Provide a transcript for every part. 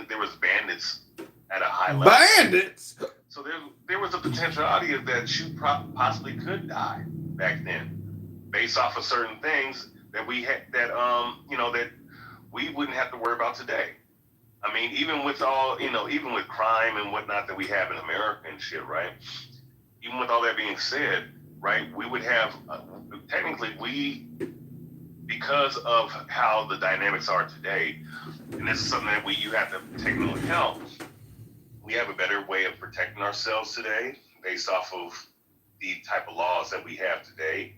there was bandits at a high level. Bandits. So there was a potentiality of that you possibly could die back then, based off of certain things that we had that we wouldn't have to worry about today. I mean, even with all even with crime and whatnot that we have in America and shit, right? Even with all that being said, right, we would have technically because of how the dynamics are today, and this is something that you have to take into account. We have a better way of protecting ourselves today based off of the type of laws that we have today.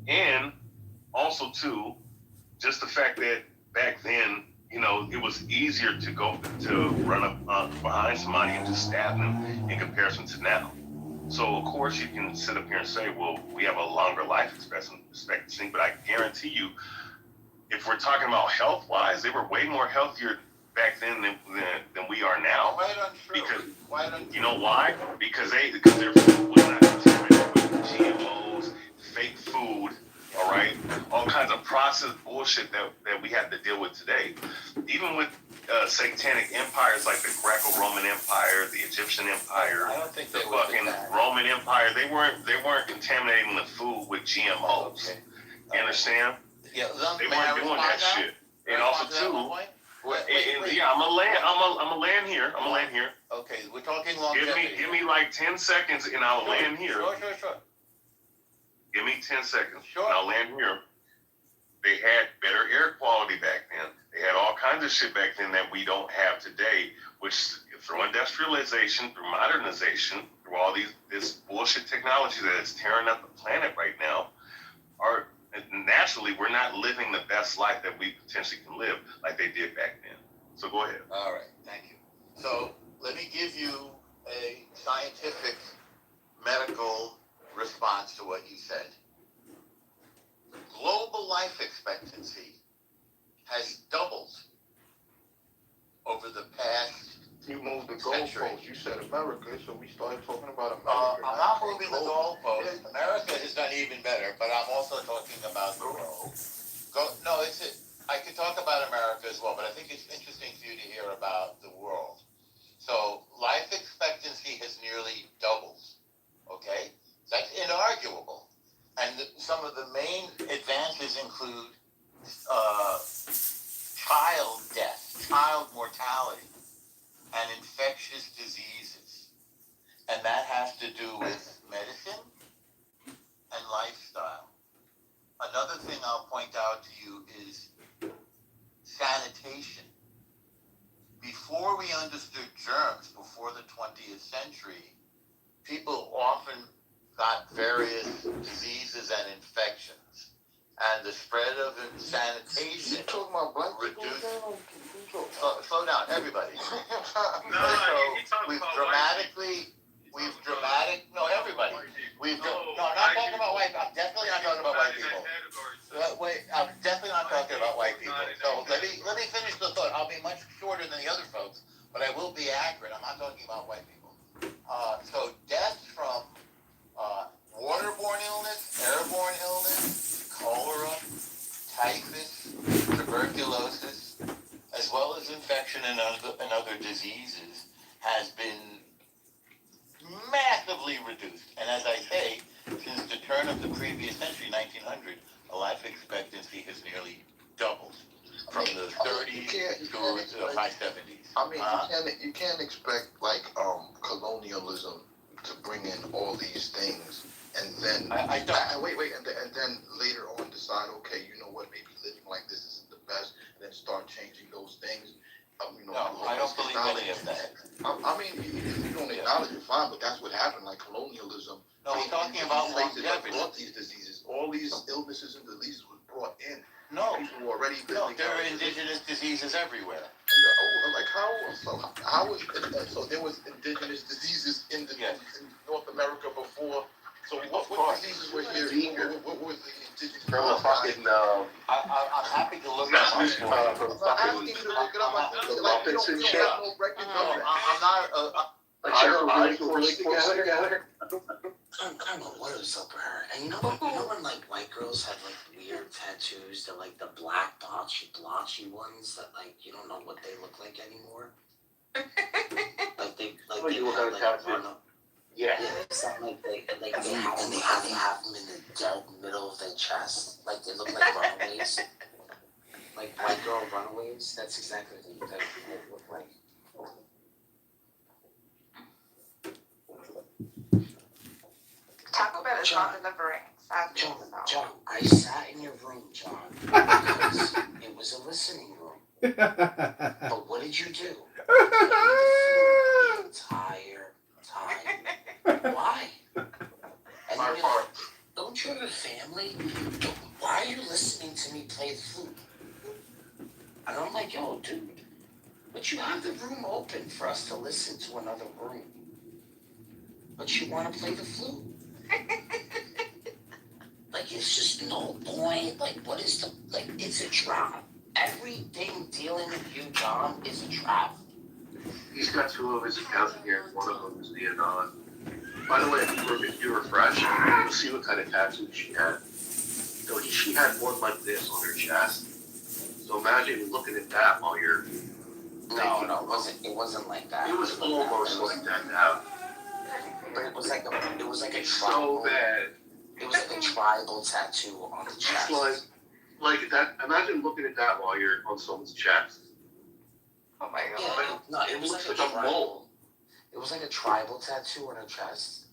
And also, too, just the fact that back then, it was easier to run up behind somebody and just stab them in comparison to now. So, of course, you can sit up here and say, well, we have a longer life expectancy, but I guarantee you, if we're talking about health-wise, they were way more healthier back then than we are now. Quite untrue. Because you know why? Because their food was not contaminated with GMOs, fake food, all right, all kinds of processed bullshit that we have to deal with today. Even with satanic empires like the Greco-Roman Empire, the Egyptian Empire, I don't think the they would fucking do that. Roman Empire, they weren't contaminating the food with GMOs. Okay. You understand? Yeah, They weren't doing that shit. And also too. Wait. Yeah, I'm a land here. Okay, we're talking longevity. Give me like 10 seconds and I'll land here. Sure. Give me 10 seconds Sure. and I'll land here. They had better air quality back then. They had all kinds of shit back then that we don't have today, which through industrialization, through modernization, through all this bullshit technology that is tearing up the planet right now, naturally we're not living the best life that we potentially can live like they did back then. So go ahead. All right, thank you. So let me give you a scientific, medical response to what you said. Global life expectancy has doubled over the past You moved the century. goalpost. You said America, so we started talking about America. I'm not moving the goalpost. America has done even better, but I'm also talking about the world. I could talk about America as well, but I think it's interesting for you to hear about the world. So life expectancy has nearly doubled. Okay, that's inarguable. And some of the main advances include child death, child mortality, and infectious diseases. And that has to do with medicine and lifestyle. Another thing I'll point out to you is sanitation. Before we understood germs, before the 20th century, people often got various diseases and infections. And the spread of sanitation You talking about black people? reduced. Again? Slow down, everybody. Everybody. I'm not talking about white people. I'm definitely not talking about white people. I'm definitely not talking about white people. So let me finish the thought. I'll be much shorter than the other folks, but I will be accurate. I'm not talking about white people. So deaths from waterborne illness, airborne illness, cholera, typhus, tuberculosis, as well as infection and other diseases, has been massively reduced. And as I say, since the turn of the previous century, 1900, the life expectancy has nearly doubled from the 30s to the high 70s. I mean, you can't expect like colonialism to bring in all these things, and then I don't. Wait, and then later on decide, okay, you know what, maybe living like this isn't the best, and then start changing those things. No, I don't believe any of that. I mean, if you don't acknowledge it, fine, but that's what happened, like colonialism. No, we're talking about places that longevity. brought these diseases. All these illnesses and diseases was brought in. No, People were already no, living there are out. indigenous diseases everywhere. Like how was so there was indigenous diseases in North America before. So what diseases were here? What was the indigenous? Fucking I'm happy to look at my I'm asking you to look it up. I think like you don't have no record of it. I'm not. eyes were really close together. I don't know what was up with her. And you know when like white girls have like weird tattoos, they're like the black blotchy ones that like you don't know what they look like anymore. Like they run up. Yeah. Yeah, it's not like they have them in the dead middle of their chest. Like they look like runaways. Like white girl runaways. That's exactly what they look like. Taco Bell is not delivering. Sadly, John, I sat in your room, John, because it was a listening room. But what did you do? You the entire time. Why? And My then part. don't you have a family? Why are you listening to me play the flute? And I'm like, yo, dude, but you have the room open for us to listen to another room. But you want to play the flute? Like, it's just no point. Like, what is the, like, it's a trap. Everything dealing with you, John, is a trap. He's got two of his accounts in here. One of them is the Anon. By the way, if you refresh, you'll see what kind of tattoos she had. So she had one like this on her chest. So imagine looking at that while you're. No, it wasn't like that. It was almost like that now. But it was like a So tribal. bad. It was like a tribal tattoo on the chest. It's like that. Imagine looking at that while you're on someone's chest. oh my god. Yeah, it was like a mole. tribal. It was like a tribal tattoo on her chest.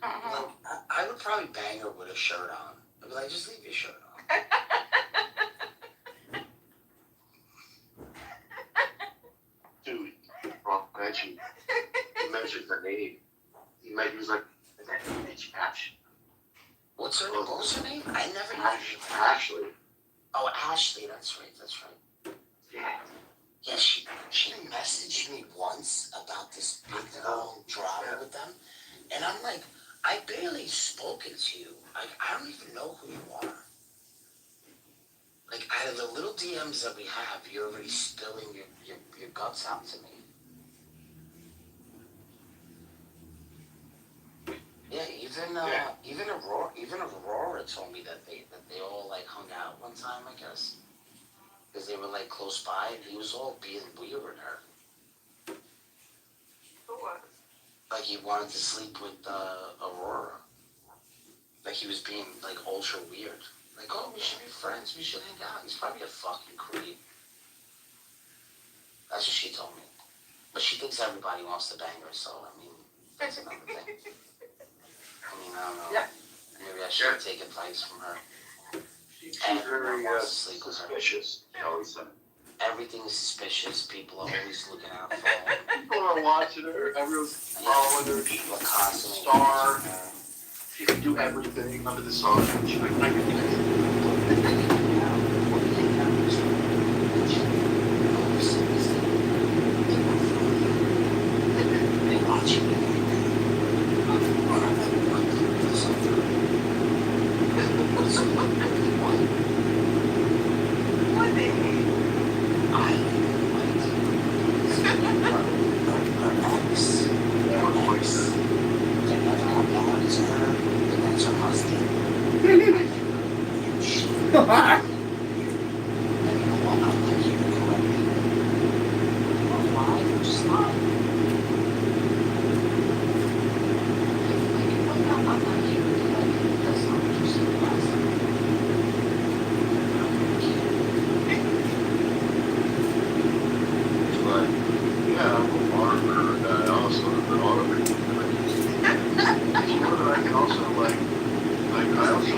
Like, I would probably bang her with a shirt on. I'd be like, just leave your shirt on. Dude, wrong mention. He mentioned the name. He was like, bitch, Ash. What's her name? What was her name? I never knew. Ashley. Oh, Ashley. That's right. Yeah. Yeah, she messaged me once about this big long drama with them, and I'm like, I barely spoken to you. Like, I don't even know who you are. Like, out of the little DMs that we have, you're already spilling your guts out to me. Yeah, even Aurora told me that they all like hung out one time, I guess, because they were like close by, and he was all being weird with her. Who was? Like he wanted to sleep with Aurora. Like he was being like ultra weird. Like, oh, we should be friends. We should hang out. He's probably a fucking creep. That's what she told me. But she thinks everybody wants to bang her, so I mean, that's another thing. I mean, I don't know. Yeah. Maybe I should have taken advice from her. She's very suspicious. Everything is suspicious. People are always looking out for her. People are watching her. Everyone's following her. People are constantly Star. watching her. She can do everything under the sun. She's like, I can do this. They watch you. What the heck? But, yeah, I'm a barber, and I also am an automaker. I can also, I also,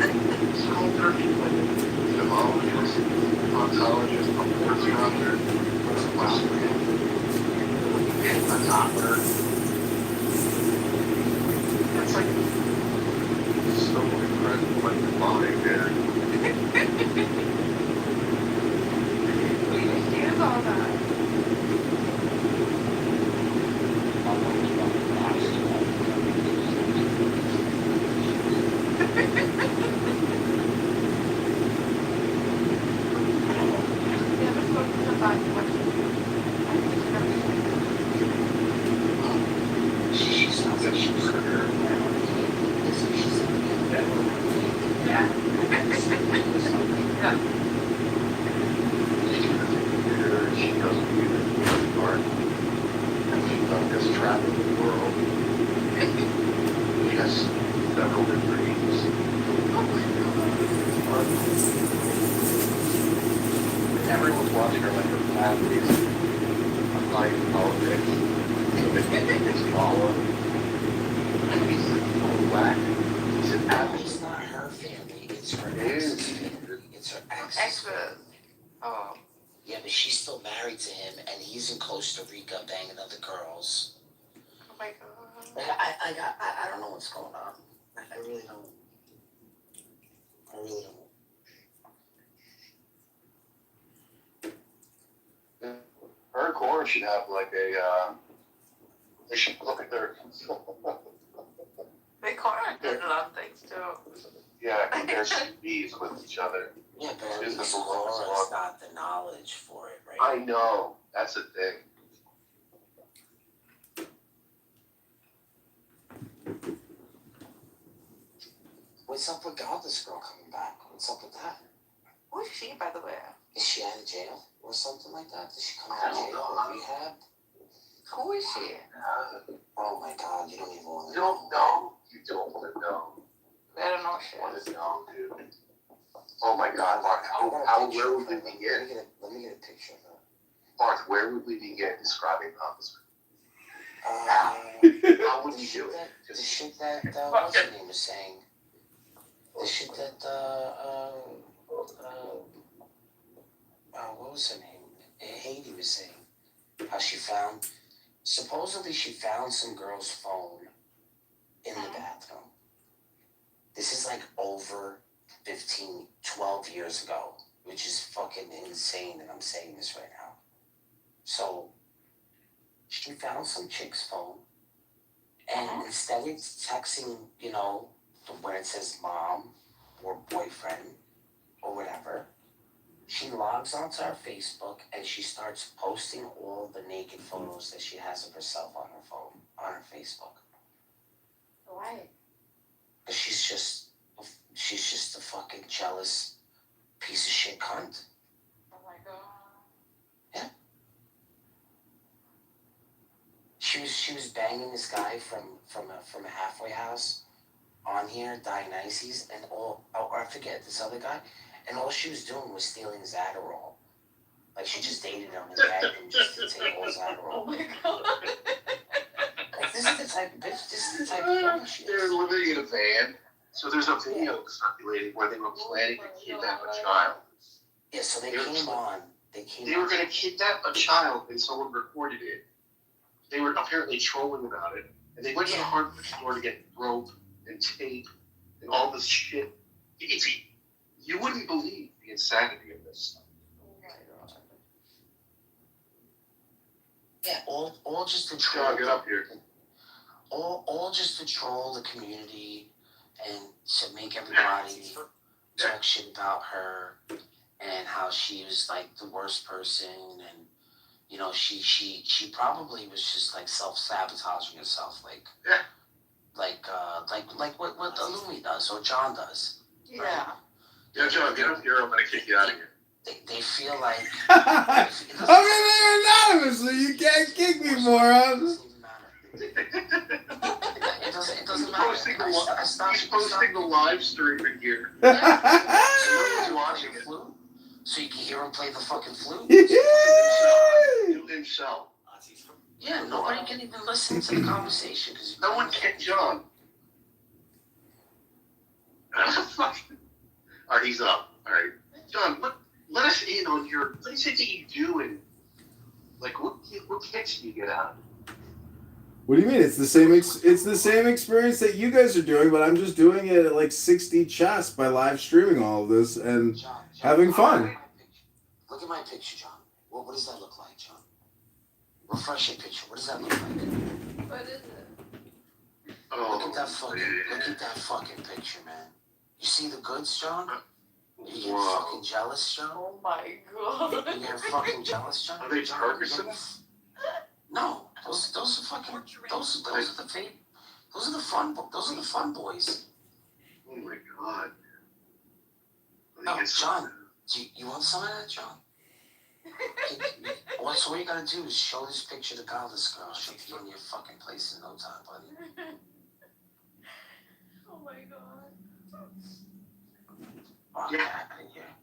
psychotherapy, entomologist, oncologist, I'm working on there, a doctor. It's like, so incredible, like, the body there. Who understands all that? You ever spoken to somebody? She doesn't even start. She's on this traveling the world. She has several degrees. Everyone's watching her like her families. Applying politics. It's follow. He's all black. He's an No, apple. it's not her family. It's her It ex's is. family. It's her ex's Exes. family. Oh. Yeah, but she's still married to him, and he's in Costa Rica banging other girls. Oh my god. Like, I don't know what's going on. I really don't. I really don't. Her and Cora should have like a, they should look at their, They cornered a lot of things too. yeah, compare CVs with each other. Yeah, but at Business least will focus Laura's on- got the knowledge for it, right? I know, that's the thing. What's up with this girl coming back? What's up with that? Who is she, by the way? Is she out of jail or something like that? Did she come I out of don't jail know. or rehab? Who is she? Oh my god, you don't even want You to don't know, you don't want to know. I don't know You want shit. to know, dude. Oh my God, Mark, where would we begin? Let me get a picture of her. Mark, where would we begin describing Thomas? Uh, How would the we shit do it? that, the Just, shit that what's her name was saying. The shit that what was her name? Haiti was saying. How she found, supposedly she found some girl's phone in the bathroom. This is like over 15, 12 years ago, which is fucking insane that I'm saying this right now. So, she found some chick's phone, and instead of texting, you know, where it says mom or boyfriend or whatever, she logs onto her Facebook and she starts posting all the naked photos that she has of herself on her phone, on her Facebook. Why? Because she's just a fucking jealous piece of shit cunt. Oh my god. She was banging this guy from a halfway house on here, Dionysus, and or I forget this other guy, and all she was doing was stealing his Adderall. Like she just dated him and gagged him just to take all his Oh Adderall. my god. Like this is the type of bitch. This is the type of woman she they're is. living in a van. So there's a video circulating where they were planning to kidnap a child. Yeah, so they came on. They were going to kidnap a child and someone recorded it. They were apparently trolling about it. And they went to the hardware store to get rope and tape and all this shit. You wouldn't believe the insanity of this stuff. Oh my god. Yeah, all just to John, troll. get up here. All just to troll the community and to make everybody talk shit about her and how she was like the worst person, and you know she probably was just like self-sabotaging herself, like like what Illumi does or John does. Yeah. Yeah, John, get up here. I'm going to kick you out of here. They feel like I'm in there anonymously. You can't kick me, moron. It doesn't matter. Posting he's posting the live stream in here. So He's you watching play the it. flute? So you can hear him play the fucking flute? Himself. Yeah, nobody can even listen to the conversation because No one can, John. Alright, he's up. Alright. John, let us in on your, what is it that you do and, like, what kicks do you get out? What do you mean? It's the same. It's the same experience that you guys are doing, but I'm just doing it at like 60 chess by live streaming all of this and John, having fun. Look at my picture, John. What does that look like, John? Refresh your picture. What does that look like? What is it? Oh, Look at that fucking picture, man. You see the goods, John? You get Whoa. fucking jealous, John? Oh my god. You get fucking jealous, John? Are they John, Fergusons? No, those are fucking those are the fake. Those are the fun boys. Oh my god. No, John. You want some of that, John? So what you gotta do is show this picture to Godless Girl. She'll be in your fucking place in no time, buddy. Oh my god. Oh, Yeah. get out of here.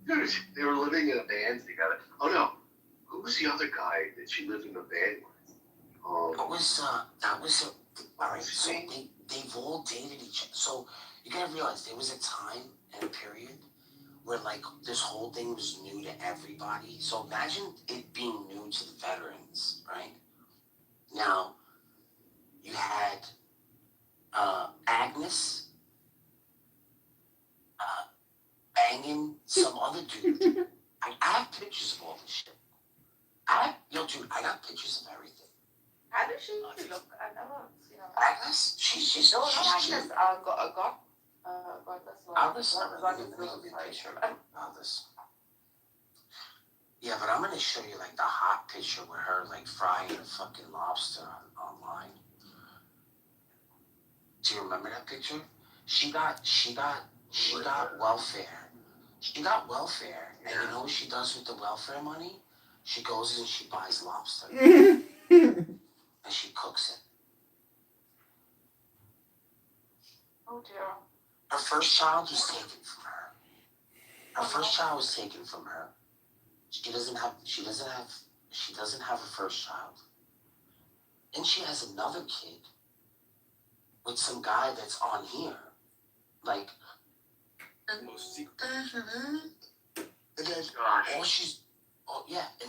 Dude, they were living in a van together. Oh no, who was the other guy that she lived in a van with? That was alright, so they've all dated each other. So you gotta realize there was a time and a period where like this whole thing was new to everybody. So imagine it being new to the veterans, right? Now you had Agnes banging some other dude. I have pictures of all this shit. Dude, I got pictures of everything. How does she look? I never seen her. Agnes, she's just No, she's not cute. Agnes. God, Agnes, God is really picture. Agnes. Yeah, but I'm gonna show you like the hot picture with her like frying a fucking lobster online. Do you remember that picture? She got welfare. She got welfare, and you know what she does with the welfare money? She goes and she buys lobster and she cooks it. Oh dear. Her first child was taken from her. She doesn't have a first child. Then she has another kid with some guy that's on here. Like, and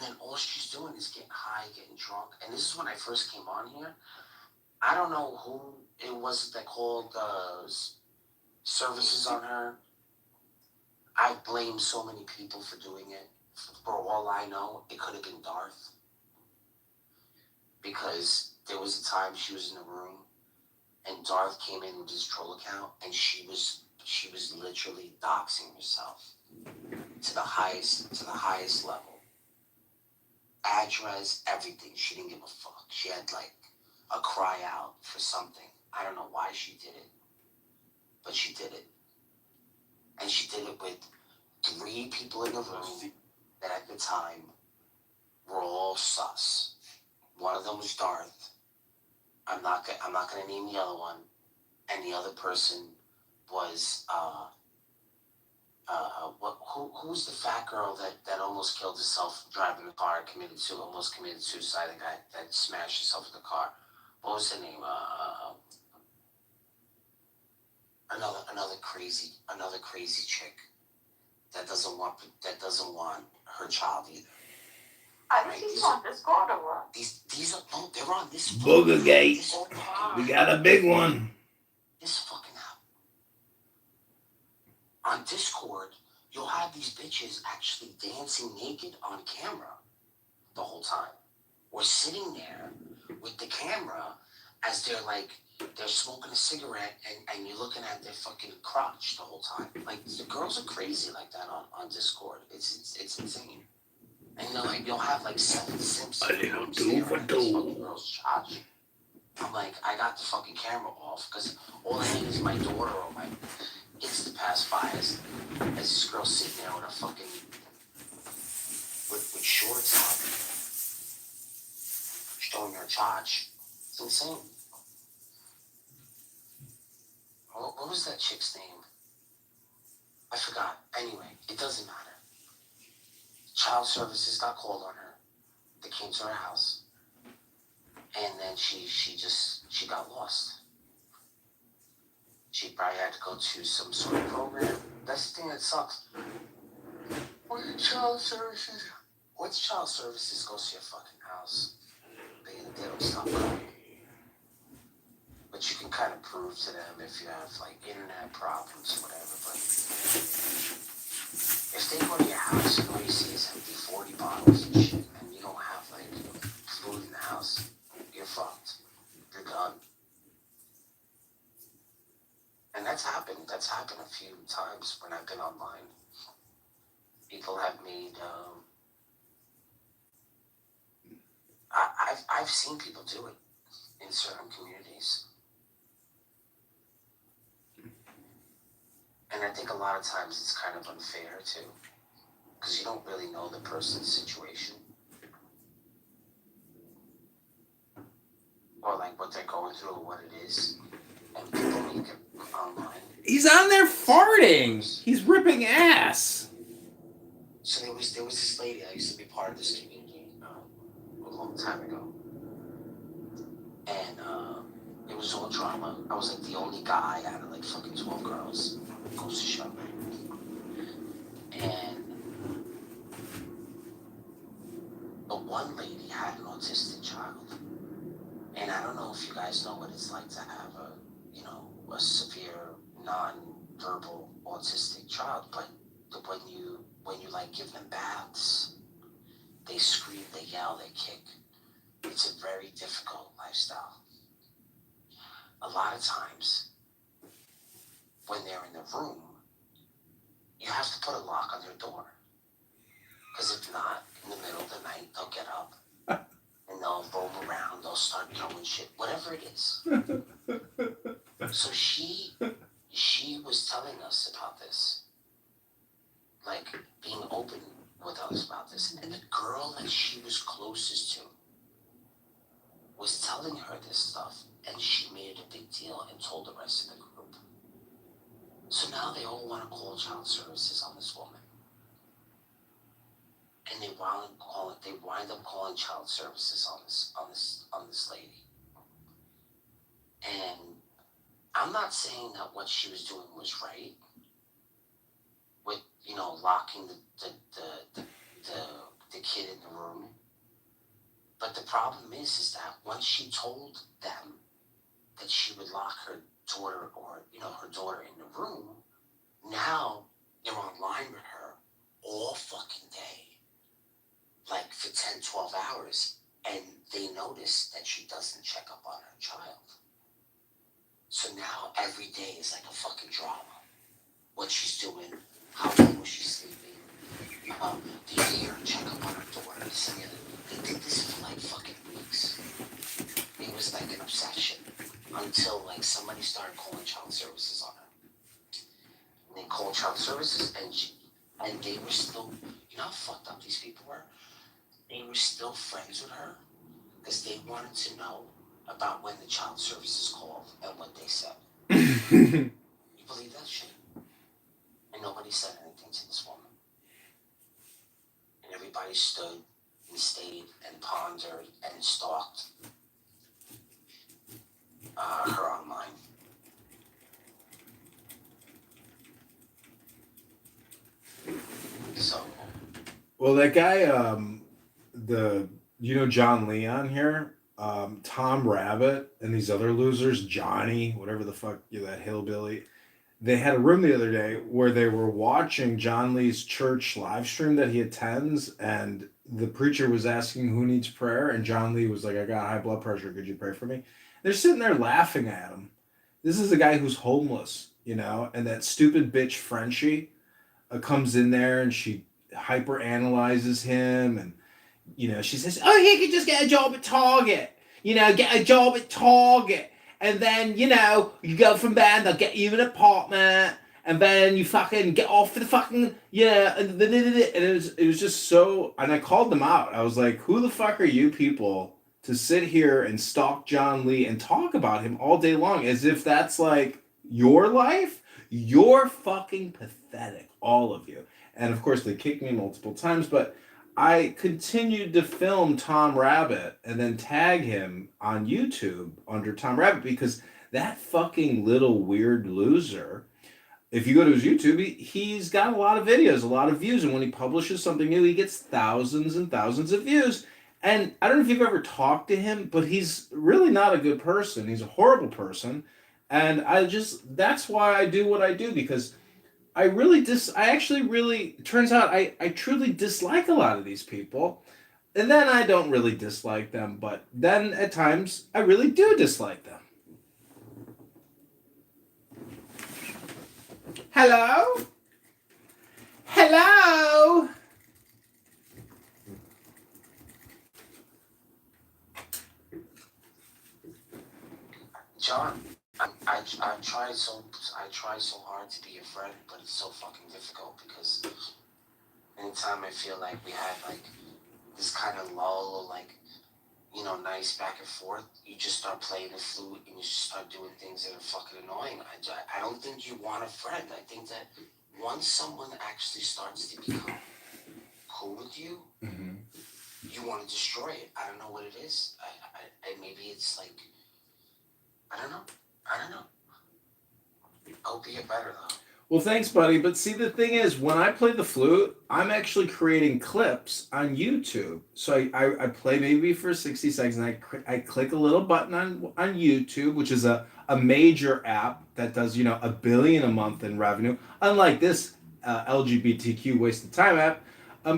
then all she's doing is getting high, getting drunk. And this is when I first came on here. I don't know who it was that called services on her. I blame so many people for doing it. For all I know, it could have been Darth. Because there was a time she was in the room and Darth came in with his troll account and she was literally doxing herself to the highest level. Address, everything. She didn't give a fuck. She had like a cry out for something. I don't know why she did it, but she did it. And she did it with 3 people in the room that at the time were all sus. One of them was Darth. I'm not gonna name the other one. And the other person was who was the fat girl that almost killed herself driving the car, almost committed suicide, the guy that smashed herself in the car. What was her name? Another crazy chick that doesn't want her child either. I think she's on Discord or what? These are no, they're on this Booger Gate. This fucking We got a big one. This fucking app. On Discord, you'll have these bitches actually dancing naked on camera the whole time. Or sitting there with the camera as they're smoking a cigarette and you're looking at their fucking crotch the whole time. Like, the girls are crazy like that on Discord. It's insane. And you'll have like 7 simps in the room staring at this fucking girl's crotch. I'm like, I got the fucking camera off because all I need is my daughter or my kids to pass by as this girl sitting there with a fucking with shorts on, showing her charge. It's insane. What was that chick's name? I forgot. Anyway, it doesn't matter. Child services got called on her. They came to her house. And then she got lost. She probably had to go to some sort of program. That's the thing that sucks. What's child services goes to your fucking house? They don't stop coming. But you can kind of prove to them if you have like internet problems or whatever. But if they go to your house and all you see is empty 40 bottles and shit, and you don't have like food in the house, you're fucked. You're done. And that's happened. That's happened a few times when I've been online. People have made. I've seen people do it in certain communities. And I think a lot of times it's kind of unfair too, because you don't really know the person's situation or like what they're going through or what it is, and people make it online. He's on there farting. He's ripping ass. So there was this lady. I used to be part of this community a long time ago, and it was all drama. I was like the only guy out of like fucking 12 girls. Goes to show. And the one lady had an autistic child, and I don't know if you guys know what it's like to have a severe non-verbal autistic child, but when you like give them baths, they scream, they yell, they kick. It's a very difficult lifestyle. A lot of times, when they're in the room, you have to put a lock on their door. Because if not, in the middle of the night, they'll get up and they'll roam around, they'll start throwing shit, whatever it is. So she was telling us about this, like being open with us about this. And the girl that she was closest to was telling her this stuff, and she made it a big deal and told the rest of the group. So now they all want to call child services on this woman. And they wind up calling child services on this lady. And I'm not saying that what she was doing was right, with locking the kid in the room. But the problem is that once she told them that she would lock her daughter her daughter in the room, now they're online with her all fucking day, like for 10, 12 hours, and they notice that she doesn't check up on her child. So now every day is like a fucking drama. What she's doing, how long was she sleeping, do you hear her check up on her daughter? They did this for like fucking weeks. It was like an obsession until like somebody started calling child services on her. And they called child services, and they were still, how fucked up these people were? They were still friends with her because they wanted to know about when the child services called and what they said. You believe that shit? And nobody said anything to this woman. And everybody stood and stayed and pondered and stalked her online. So. Well, that guy, John Leon here, Tom Rabbit, and these other losers, Johnny, whatever the fuck, that hillbilly. They had a room the other day where they were watching John Lee's church live stream that he attends, and the preacher was asking who needs prayer, and John Lee was like, I got high blood pressure, could you pray for me? They're sitting there laughing at him. This is a guy who's homeless, and that stupid bitch Frenchie comes in there and she hyper analyzes him, and she says, oh, he could just get a job at Target, get a job at Target. And then, you go from there and they'll get you an apartment. And then you fucking get off for the fucking, And it was just so, and I called them out. I was like, who the fuck are you people to sit here and stalk John Lee and talk about him all day long as if that's like your life? You're fucking pathetic, all of you. And of course they kicked me multiple times, but I continued to film Tom Rabbit and then tag him on YouTube under Tom Rabbit because that fucking little weird loser, if you go to his YouTube, he's got a lot of videos, a lot of views. And when he publishes something new, he gets thousands and thousands of views. And I don't know if you've ever talked to him, but he's really not a good person. He's a horrible person. And that's why I do what I do, because I turns out I truly dislike a lot of these people. And then I don't really dislike them, but then at times I really do dislike them. Hello? Hello? John, I I try so hard to be your friend, but it's so fucking difficult because anytime I feel like we had like this kind of lull or like, you know, nice back and forth, you just start playing the flute and you just start doing things that are fucking annoying. I don't think you want a friend. I think that once someone actually starts to become cool with you, Mm-hmm. you want to destroy it. I don't know what it is. I maybe it's like, I don't know. I hope you get better though. Well, thanks, buddy. But see, the thing is, when I play the flute, I'm actually creating clips on YouTube. So I play maybe for 60 seconds, and I click a little button on YouTube, which is a major app that does, you know, $1 billion a month in revenue, unlike this LGBTQ waste of time app.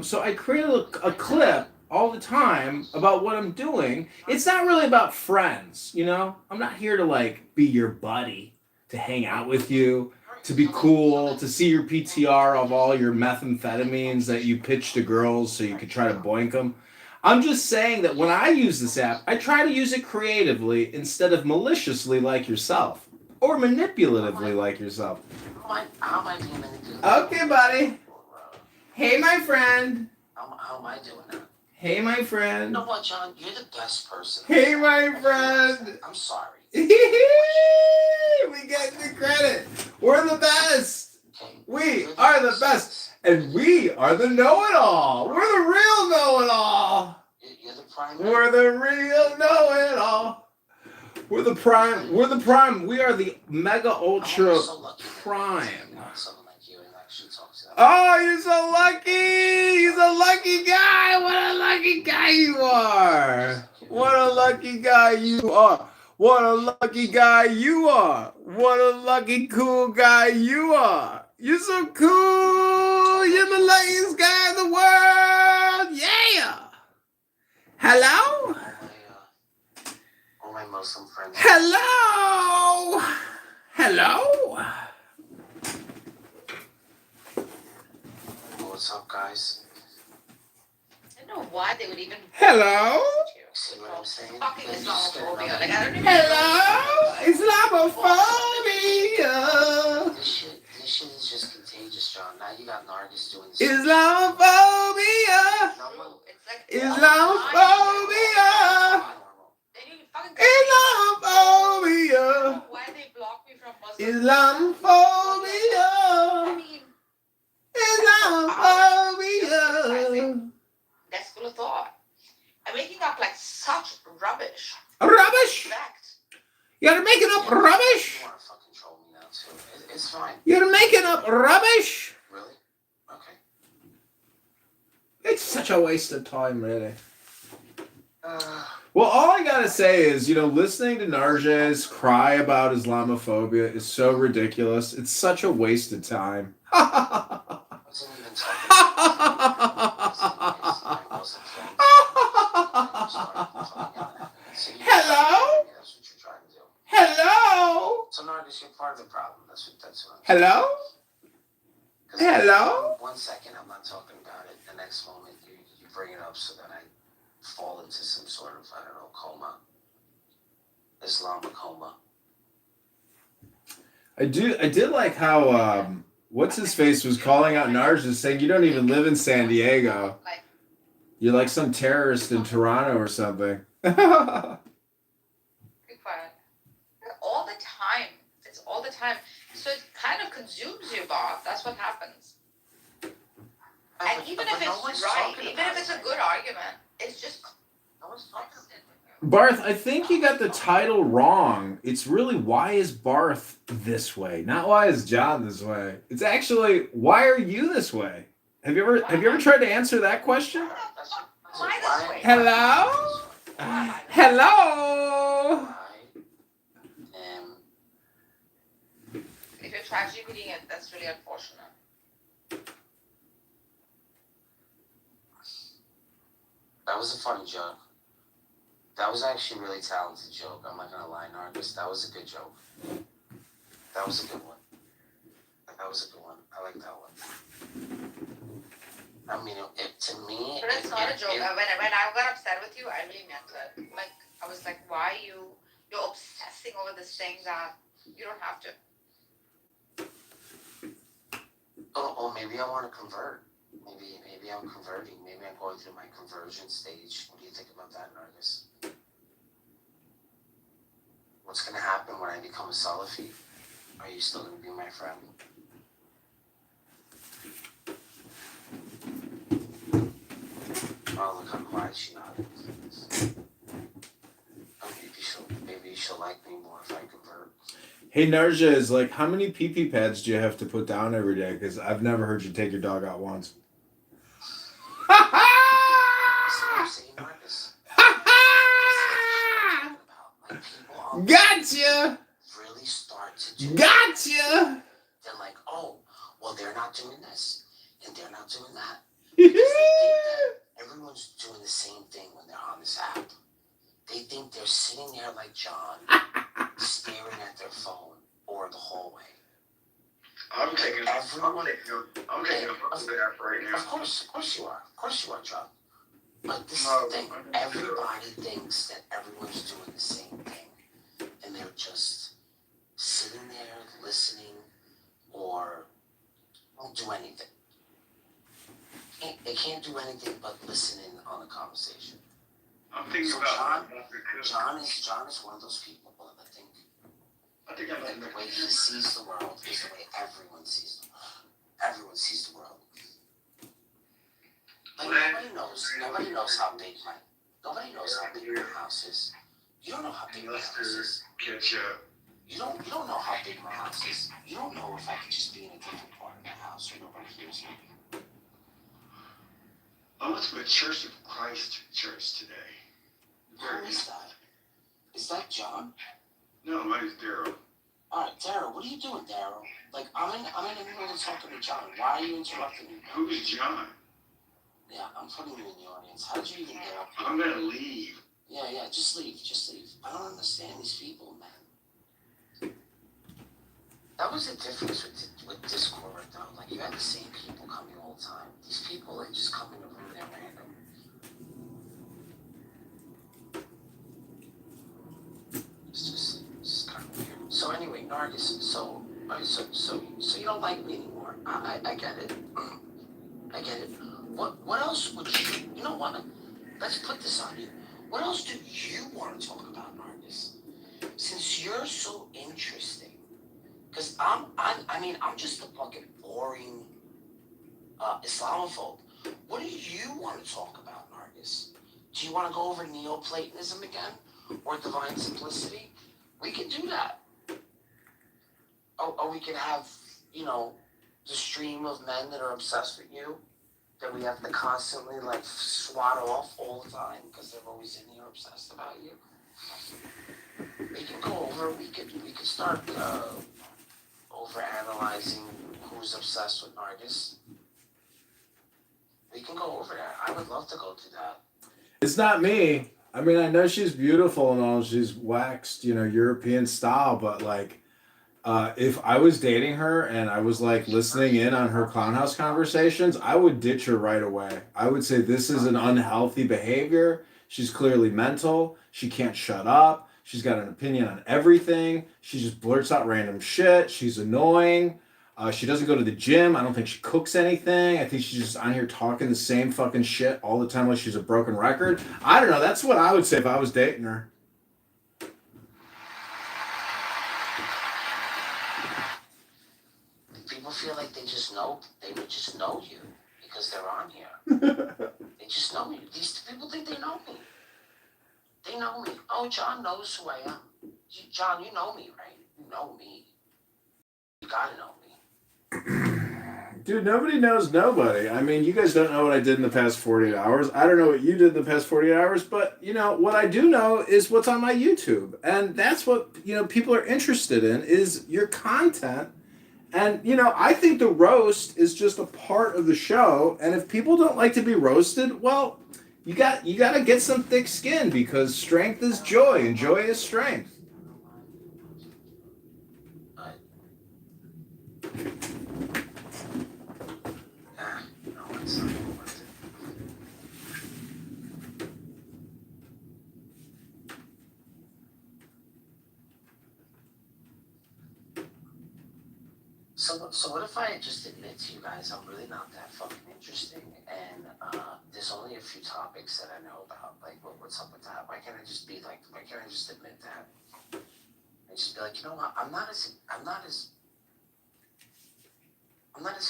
So I create a clip all the time about what I'm doing. It's not really about friends, you know? I'm not here to, like, be your buddy, to hang out with you, to be cool, to see your PTR of all your methamphetamines that you pitch to girls so you could try to boink them. I'm just saying that when I use this app, I try to use it creatively instead of maliciously like yourself. Or manipulatively like yourself. How am I being manipulated? Okay, buddy. Hey, my friend. How am I doing that? Hey, my You friend. know what, John? You're the best person. Hey, my friend. I'm sorry. We get the credit. We're the best. Okay. We are the best. And we are the know-it-all. We're the real know-it-all. You're the prime. We're the real know-it-all. We're the prime. We're the prime. We are the mega ultra prime. Someone like you and actually talk to them. Oh, you're so lucky. You're a lucky guy. What a lucky guy you are. What a lucky guy you are. What a lucky guy you are. What a lucky cool guy you are. You're so cool. You're the luckiest guy in the world. Yeah. Hello? All my Muslim friends. Hello. Hello. What's up, guys? I don't know why they would even. Hello. See what I'm saying? Fucking Then you just get Islamophobia. another- Like, I don't even. Hello. Islamophobia. This shit is just contagious, John. Now you got Nargis doing this. Islamophobia. No, It's like. Islamophobia. They need to fucking. Islamophobia. I don't know why they block me from Muslim. Islamophobia. I mean, Islamophobia. that's full of thought. I'm making up like such rubbish. Rubbish. Fact. You're making up rubbish. You want to fucking troll me now too? It's fine. You're making up rubbish. Really? Okay. It's such a waste of time, really. Well, all I gotta say is, you know, listening to Narges cry about Islamophobia is so ridiculous. It's such a waste of time. I wasn't even talking. I wasn't Hello? That's what you're trying to do. Hello? So Nargis, you're part of the problem. That's what I'm Hello? 'Cause Hello? 1 second I'm not talking about it. The next moment you bring it up so that I fall into some sort of, I don't know, coma. Islamic coma. I did like how what's his face was calling out Narges, saying you don't even live in San Diego. Like, You're like some terrorist in Toronto or something. be quiet. All the time. It's all the time. So it kind of consumes you, Bob. That's what happens. And even if it's right, even if it's a good argument, it's just. No one's talking about it. Barth, I think you got the title wrong. It's really why is Barth this way, not why is John this way. It's actually why are you this way? Have you ever tried to answer that question? Why this way? Hello? Hello? If you're tragedy reading it, that's really unfortunate. That was a funny joke. That was actually a really talented joke. I'm not gonna lie, Nargis. That was a good joke. That was a good one. That was a good one. I like that one. I mean, to me. But it's not a joke. When I got upset with you, I really meant it. Like, I was like, why you're obsessing over this thing that You don't have to. Oh, maybe I want to convert. Maybe I'm converting. Maybe I'm going through my conversion stage. What do you think about that, Nargis? What's going to happen when I become a Salafi? Are you still going to be my friend? Oh, look how quiet she nodded. Oh, maybe she'll like me more if I convert. Hey Narja, is like, how many pee-pee pads do you have to put down every day? Because I've never heard you take your dog out once. See what I'm saying, Marcus? Like people on Gotcha! really start to do Gotcha! They're like, oh, well, they're not doing this and they're not doing that. Because they think that everyone's doing the same thing when they're on this app. They think they're sitting there like John, staring at their phone or the hallway. I'm taking a photo right now. Of course you are, John. But this is the thing. Everybody thinks that everyone's doing the same thing, and they're just sitting there listening or won't do anything. They can't do anything but listen in on the conversation. I'm thinking So about John is one of those people that think that the way he sees the world is the way everyone sees the world. Everyone sees the world. Like nobody knows how big my house is. You don't know how big my house is. You don't know how big my house is. You don't know if I could just be in a different part of my house or nobody hears me. I went to a Church of Christ church today. Who is that? Is that John? No, my name's Daryl. Alright, Daryl, what are you doing, Daryl? Like, I'm in the middle of talking to John. Why are you interrupting me? Who is John? Yeah, I'm putting you in the audience. How did you even get up here? I'm gonna leave. Yeah, just leave. I don't understand these people, man. That was the difference with Discord, though. Like, you had the same people coming all the time. These people, like, just come in the room, they're random. It's just kind of weird. So anyway, Nargis, so you don't like me anymore. I get it. I get it. What else would you know what? Let's put this on you. What else do you want to talk about, Nargis? Since you're so interesting. Because I'm just a fucking boring Islamophobe. What do you want to talk about, Nargis? Do you want to go over Neoplatonism again? Or divine simplicity? We can do that. Or we can have, the stream of men that are obsessed with you that we have to constantly, like, swat off all the time because they're always in here obsessed about you. We can go over, we could start over analyzing who's obsessed with Nargis. We can go over that. I would love to go do that. It's not me. I mean, I know she's beautiful and all. She's waxed, European style. But like, if I was dating her and I was like listening in on her clown house conversations, I would ditch her right away. I would say this is an unhealthy behavior. She's clearly mental. She can't shut up. She's got an opinion on everything. She just blurts out random shit. She's annoying. She doesn't go to the gym. I don't think she cooks anything. I think she's just on here talking the same fucking shit all the time like she's a broken record. I don't know. That's what I would say if I was dating her. People feel like they would just know you because they're on here. They just know you. These people think they know me. They know me. Oh, John knows who I am. John, you know me, right? You know me. You gotta know me. Dude, nobody knows nobody. I mean, you guys don't know what I did in the past 48 hours. I don't know what you did in the past 48 hours, but, what I do know is what's on my YouTube. And that's what, people are interested in is your content. And, I think the roast is just a part of the show. And if people don't like to be roasted, well, you got to get some thick skin because strength is joy and joy is strength. It's not worth it. So what if I just admit to you guys I'm really not that fucking interesting, and there's only a few topics that I know about. Like, what's up with that? Why can't I just be like? Why can't I just admit that? And just be like, you know what? I'm not as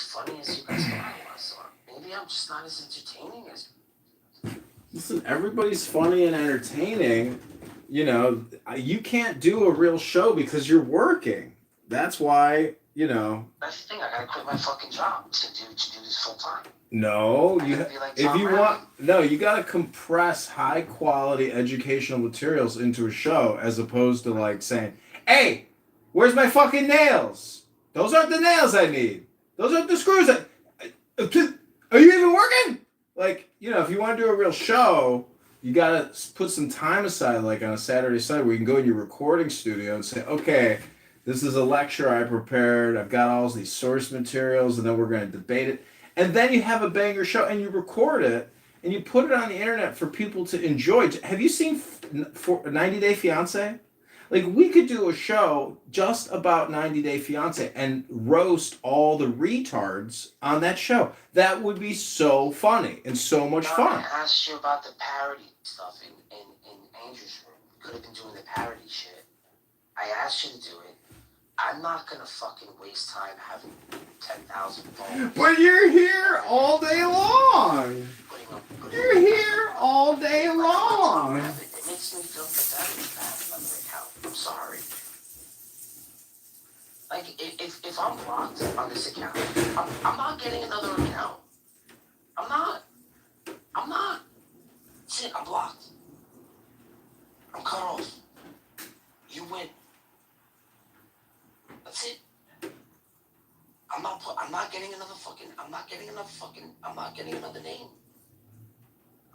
funny as you guys thought I was, or maybe I'm just not as entertaining as. Listen, everybody's funny and entertaining. You know, you can't do a real show because you're working. That's why, you know. That's the thing. I gotta quit my fucking job to do this full time. No, I you gotta be like if Tom you Brady. want no, you got to compress high quality educational materials into a show as opposed to like saying, "Hey, where's my fucking nails? Those aren't the nails I need. Those aren't the screws. Are you even working?" Like, you know, if you want to do a real show, you got to put some time aside, like on a Saturday, Sunday, where you can go in your recording studio and say, "Okay, this is a lecture I prepared. I've got all these source materials, and then we're going to debate it." And then you have a banger show, and you record it, and you put it on the internet for people to enjoy. Have you seen 90 Day Fiance? Like, we could do a show just about 90 Day Fiance and roast all the retards on that show. That would be so funny and so much fun. I asked you about the parody stuff in Andrew's room. We could have been doing the parody shit. I asked you to do it. I'm not gonna fucking waste time having 10,000 phones. But you're here all day long. You're here all day long. It makes me feel pathetic to have another account. I'm sorry. Like, if I'm blocked on this account, I'm not getting another account. I'm not. That's it, I'm blocked. I'm cut off. You win. That's it. I'm not getting another name.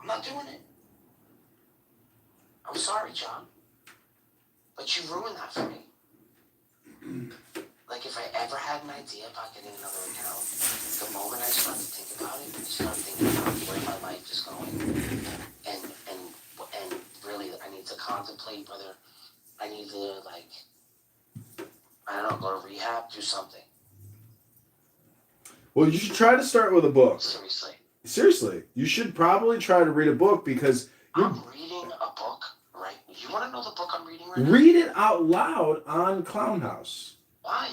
I'm not doing it. I'm sorry, John. But you ruined that for me. Like, if I ever had an idea about getting another account, the moment I started to think about it, I started thinking about where my life is going. And really, I need to contemplate whether I need to, like, I don't know, go to rehab, do something. Well, you should try to start with a book. Seriously. You should probably try to read a book because I'm reading a book, right? You want to know the book I'm reading right now? read it out loud on Clown House. Why?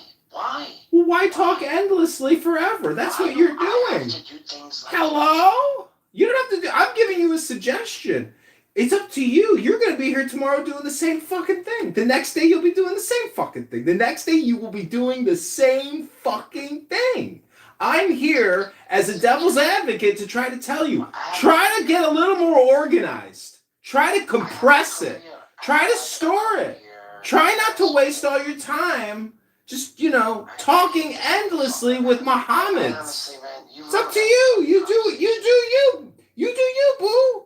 Well, why talk endlessly forever? That's what you're I have doing. to do things like Hello? You don't have to do. I'm giving you a suggestion. It's up to you. You're going to be here tomorrow doing the same fucking thing. The next day you'll be doing the same fucking thing. The next day you will be doing the same fucking thing. I'm here as a devil's advocate to try to tell you. Try to get a little more organized. Try to compress it. Try to store it. Try not to waste all your time just, you know, talking endlessly with Mohammeds. Honestly, man, It's up to you. You do you. You do you, boo.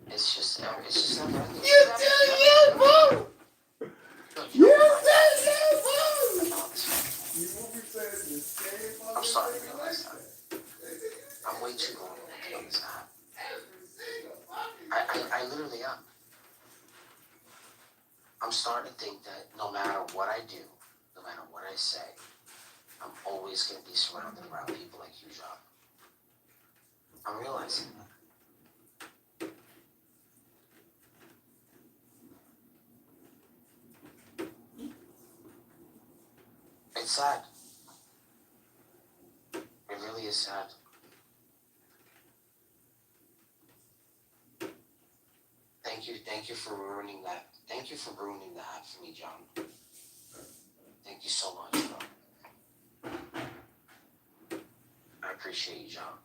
It's just never ending. You do you, boo. You do you, boo. I'm starting to realize that. I'm way too long to be on this app. I literally am. I'm starting to think that no matter what I do, no matter what I say, I'm always going to be surrounded around people like you, John. I'm realizing that. It's sad. It really is sad. Thank you for ruining that. Thank you for ruining the app for me, John. Thank you so much, bro. I appreciate you, John.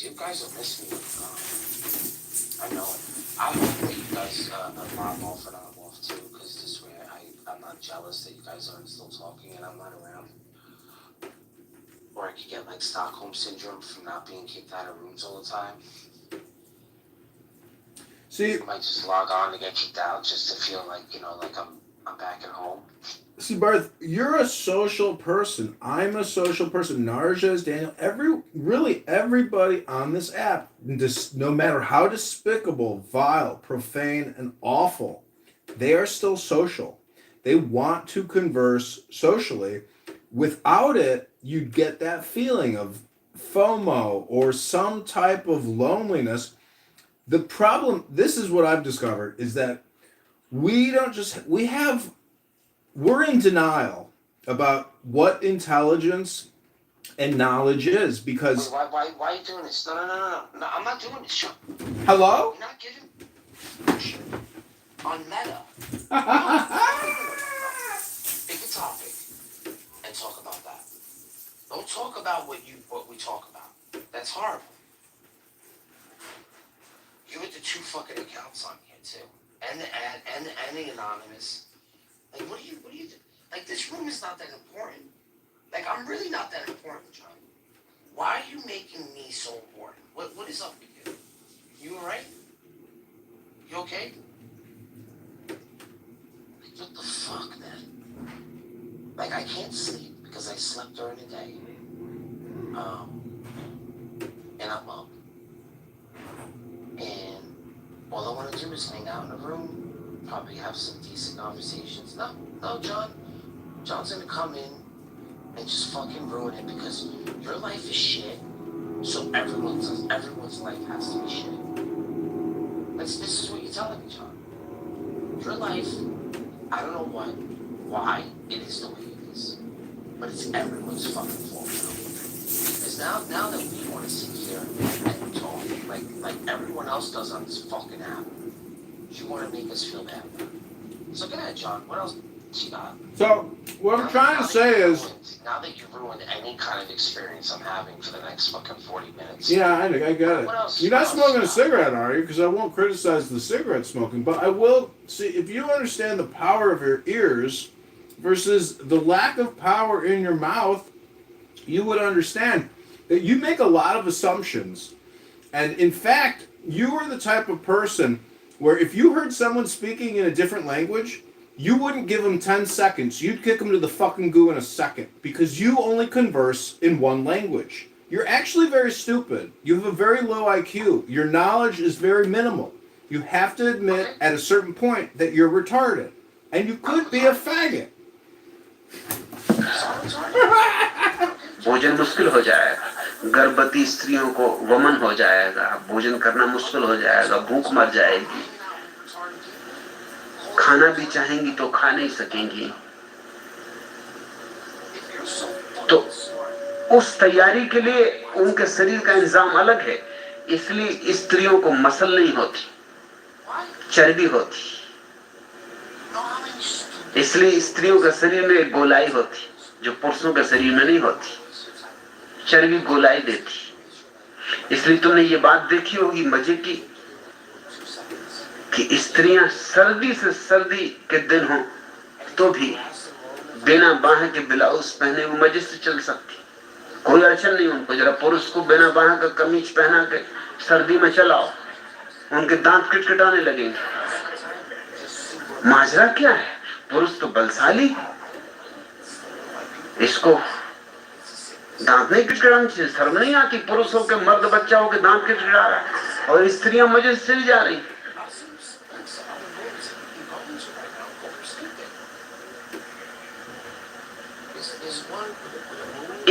You guys will miss me. I know it. I hope that you guys log off and I'm off too, because this way I'm not jealous that you guys aren't still talking and I'm not around. Or I could get like Stockholm syndrome from not being kicked out of rooms all the time. See, I might just log on to get kicked out just to feel like, like I'm back at home. see, Barth, you're a social person. I'm a social person. Narja is Daniel. Really everybody on this app, no matter how despicable, vile, profane, and awful, they are still social. They want to converse socially. Without it, you'd get that feeling of FOMO or some type of loneliness. The problem, this is what I've discovered, is that we're in denial about what intelligence and knowledge is because. Wait, why are you doing this? No, I'm not doing this. Shut. Hello? You're not getting on Meta. Pick a topic and talk about that. Don't talk about what we talk about. That's horrible. You with the 2 fucking accounts on here too, and the anonymous. Like, what do you like? This room is not that important. Like, I'm really not that important, John. Why are you making me so important? What is up with you? You alright? You okay? Like, what the fuck, man? Like, I can't sleep because I slept during the day. And I'm up. And all I want to do is hang out in a room, probably have some decent conversations. No, John. John's gonna come in and just fucking ruin it because your life is shit. So everyone's life has to be shit. This is what you're telling me, John. Your life, I don't know why it is the way it is, but it's everyone's fucking fault now. Because now that we want to sit here and talk like everyone else does on this fucking app, you want to make us feel bad. So go ahead, John. What else you got? So, what I'm trying to say is. Now that you've ruined any kind of experience I'm having for the next fucking 40 minutes. Yeah, I get it. You're not smoking a cigarette, are you? Because I won't criticize the cigarette smoking, but I will. See, if you understand the power of your ears versus the lack of power in your mouth, you would understand that you make a lot of assumptions. And in fact, you are the type of person where if you heard someone speaking in a different language, you wouldn't give them 10 seconds. You'd kick them to the fucking goo in a second because you only converse in one language. You're actually very stupid. You have a very low IQ. Your knowledge is very minimal. You have to admit at a certain point that you're retarded. And you could be a faggot. भोजन मुश्किल हो जाएगा, गर्भवती स्त्रियों को वमन हो जाएगा, भोजन करना मुश्किल हो जाएगा, भूख मर जाएगी, खाना भी चाहेंगी तो खा नहीं सकेंगी। तो उस तैयारी के लिए उनके शरीर का इंतजाम अलग है, इसलिए स्त्रियों को मसल नहीं होती, चर्बी होती, इसलिए स्त्रियों के शरीर में एक गोलाई होती जो पुरुषों के शरीर में नहीं होती, चर्बी गोलाई देती। इसलिए तुमने ये बात देखी होगी मजे की कि स्त्रियां सर्दी से सर्दी के दिन हो तो भी बिना बाह के ब्लाउज पहने वो मजे से चल सकती, कोई अड़चन नहीं उनको। जरा पुरुष को बिना बाह का कमीज पहना के सर्दी में चलाओ, उनके दांत किटकिटाने लगेंगे। माजरा क्या है? पुरुष तो बलशाली, इसको दांत नहीं किटकिटाने चाहिए, शर्म नहीं आती पुरुषों के मर्द बच्चा हो के दांत किटकिटा रहा है और स्त्रियां मजे से चली जा रही।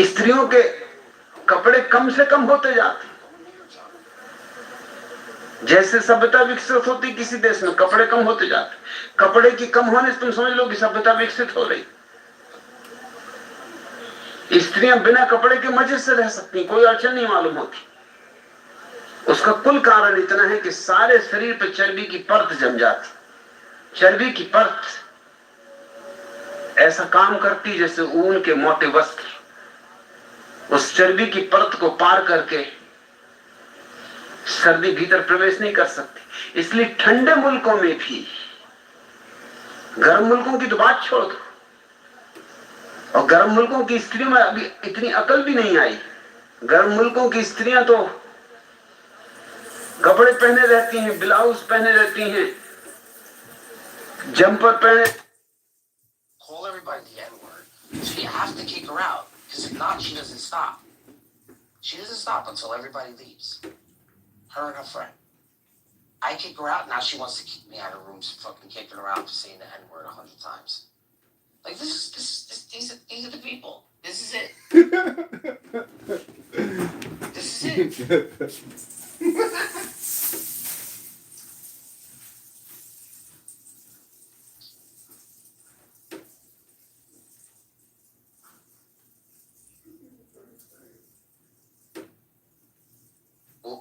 स्त्रियों के कपड़े कम से कम होते जाते, जैसे सभ्यता विकसित होती किसी देश में कपड़े कम होते जाते। कपड़े की कम होने से तुम समझ लो कि सभ्यता विकसित हो रही। स्त्रियां बिना कपड़े के मजे से रह सकती, कोई अड़चन नहीं मालूम होती। उसका कुल कारण इतना है कि सारे शरीर पर चर्बी की परत जम जाती। चर्बी की परत ऐसा काम करती जैसे ऊन के मोटे वस्त्र, उस चर्बी की परत को पार करके सर्दी भीतर प्रवेश नहीं कर सकती। इसलिए ठंडे मुल्कों में भी, गर्म मुल्कों की तो बात छोड़ दो, और गर्म मुल्कों की स्त्रियों में अभी इतनी अकल भी नहीं आई। गर्म मुल्कों की स्त्रियां तो कपड़े पहने रहती हैं, ब्लाउज पहने रहती हैं, जंपर पहने. Call everybody the N-word. So you have to kick her out. Because if not, she doesn't stop. She doesn't stop until everybody leaves. Her and her friend. I kick her out, now she wants to kick me out of rooms, fucking kicking her out for saying the N-word 100 times. Like, these are the people. This is it. This is it.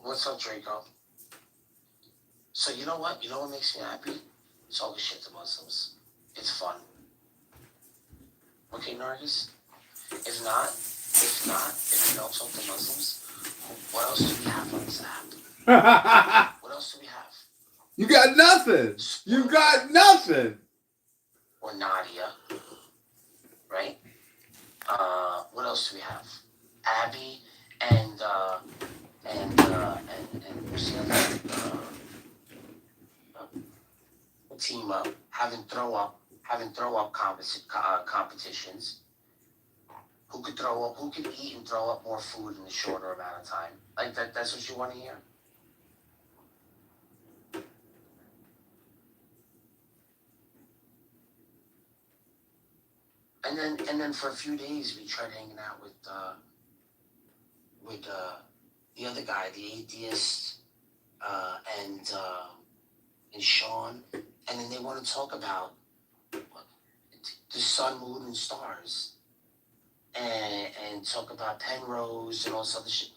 What's up, Draco? So you know what? You know what makes me happy? Talking shit to Muslims. It's fun. Okay, Nargis? If you don't talk to Muslims, what else do we have on this app? What else do we have? You got nothing. You got nothing. Or Nadia, right? What else do we have? Abby and what's the other? Team up, having throw up competitions. Who could throw up? Who could eat and throw up more food in a shorter amount of time? Like that. That's what you want to hear. And then for a few days we tried hanging out with the other guy, the atheist, and Sean, and then they want to talk about the sun, moon, and stars, and talk about Penrose and all this other shit.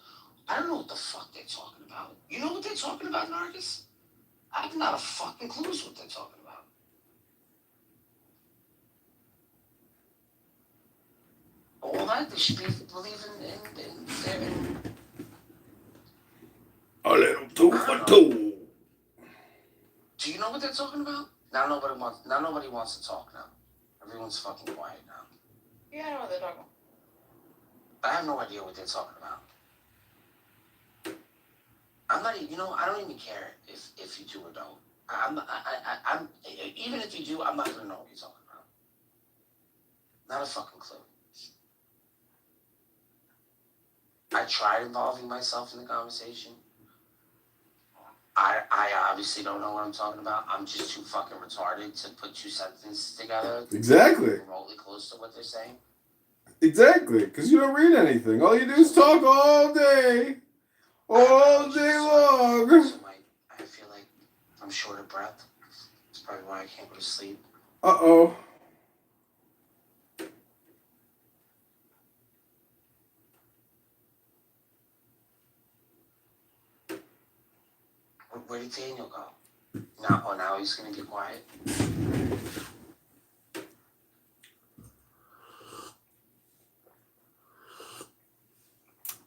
I don't know what the fuck they're talking about. You know what they're talking about, Nargis? I have not a fucking clue what they're talking about. All that, they should be believing in A little two for two. Do you know what they're talking about? Now nobody wants to talk now. Everyone's fucking quiet now. Yeah, I know what they're talking about. I have no idea what they're talking about. I'm not, I don't even care if you do or don't. I'm even if you do, I'm not gonna know what you're talking about. Not a fucking clue. I tried involving myself in the conversation. I obviously don't know what I'm talking about. I'm just too fucking retarded to put two sentences together. Exactly. Remotely close to what they're saying. Exactly, because you don't read anything. All you do is talk all day. All day long. I feel like I'm short of breath. That's probably why I can't go to sleep. Uh-oh. Where did Daniel go? Now he's gonna be quiet.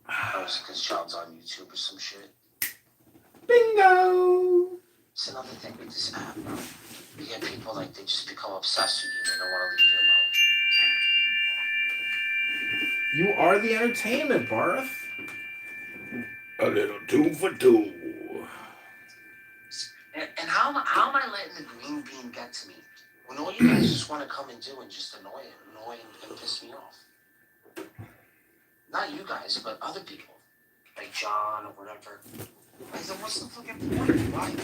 Oh, it's because John's on YouTube or some shit. Bingo! It's another thing with this app, bro. You get people like they just become obsessed with you. They don't want to leave you alone. You are the entertainment, Barth. A little two for two. And how am I letting the green bean get to me? When all you guys just want to come and do and just annoy and piss me off. Not you guys, but other people. Like John or whatever. Like, then what's the fucking point? Why?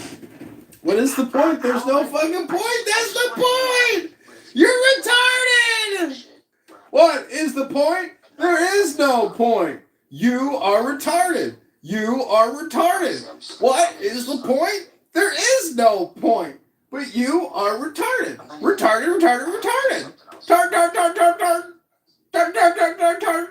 What is the point? There's no fucking point. That's the point. You're retarded. What is the point? There is no point. You are retarded. You are retarded. What is the point? There is no point. But you are retarded. Retarded, retarded, retarded. Tard, tard, tard, tard, tard. Tard, tard, tard, tard, tard.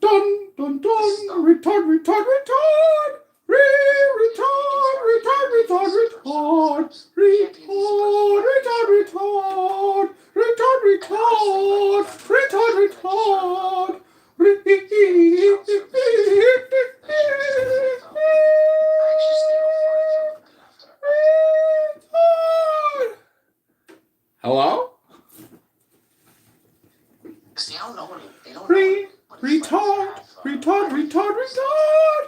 Dun, dun, dun. Retard, retard, retard. Retard, retard, retard, retard. Retard, retard, retard. Retard, retard. Retard, retard. Hello? See, I don't know what they don't know. Retard, retard, retard, retard.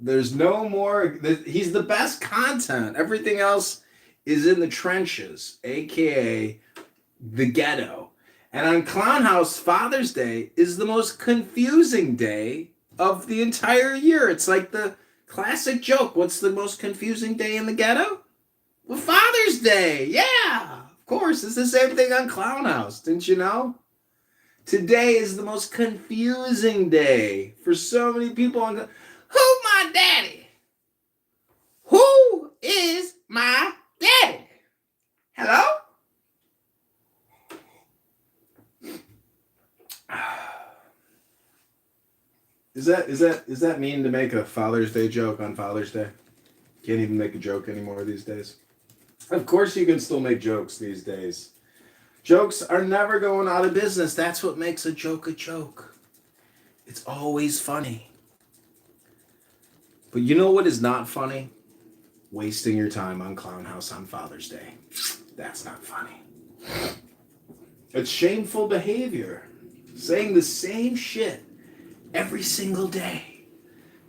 There's no more. He's the best content. Everything else is in the trenches, aka the ghetto. And on Clown House, Father's Day is the most confusing day of the entire year. It's like the classic joke. What's the most confusing day in the ghetto? Well, Father's Day. Yeah, of course. It's the same thing on Clown House. Didn't you know? Today is the most confusing day for so many people. Who's my daddy? Who is my daddy? Hello? Is that mean to make a Father's Day joke on Father's Day? Can't even make a joke anymore these days. Of course you can still make jokes these days. Jokes are never going out of business. That's what makes a joke a joke. It's always funny. But you know what is not funny? Wasting your time on Clown House on Father's Day. That's not funny. It's shameful behavior. Saying the same shit every single day.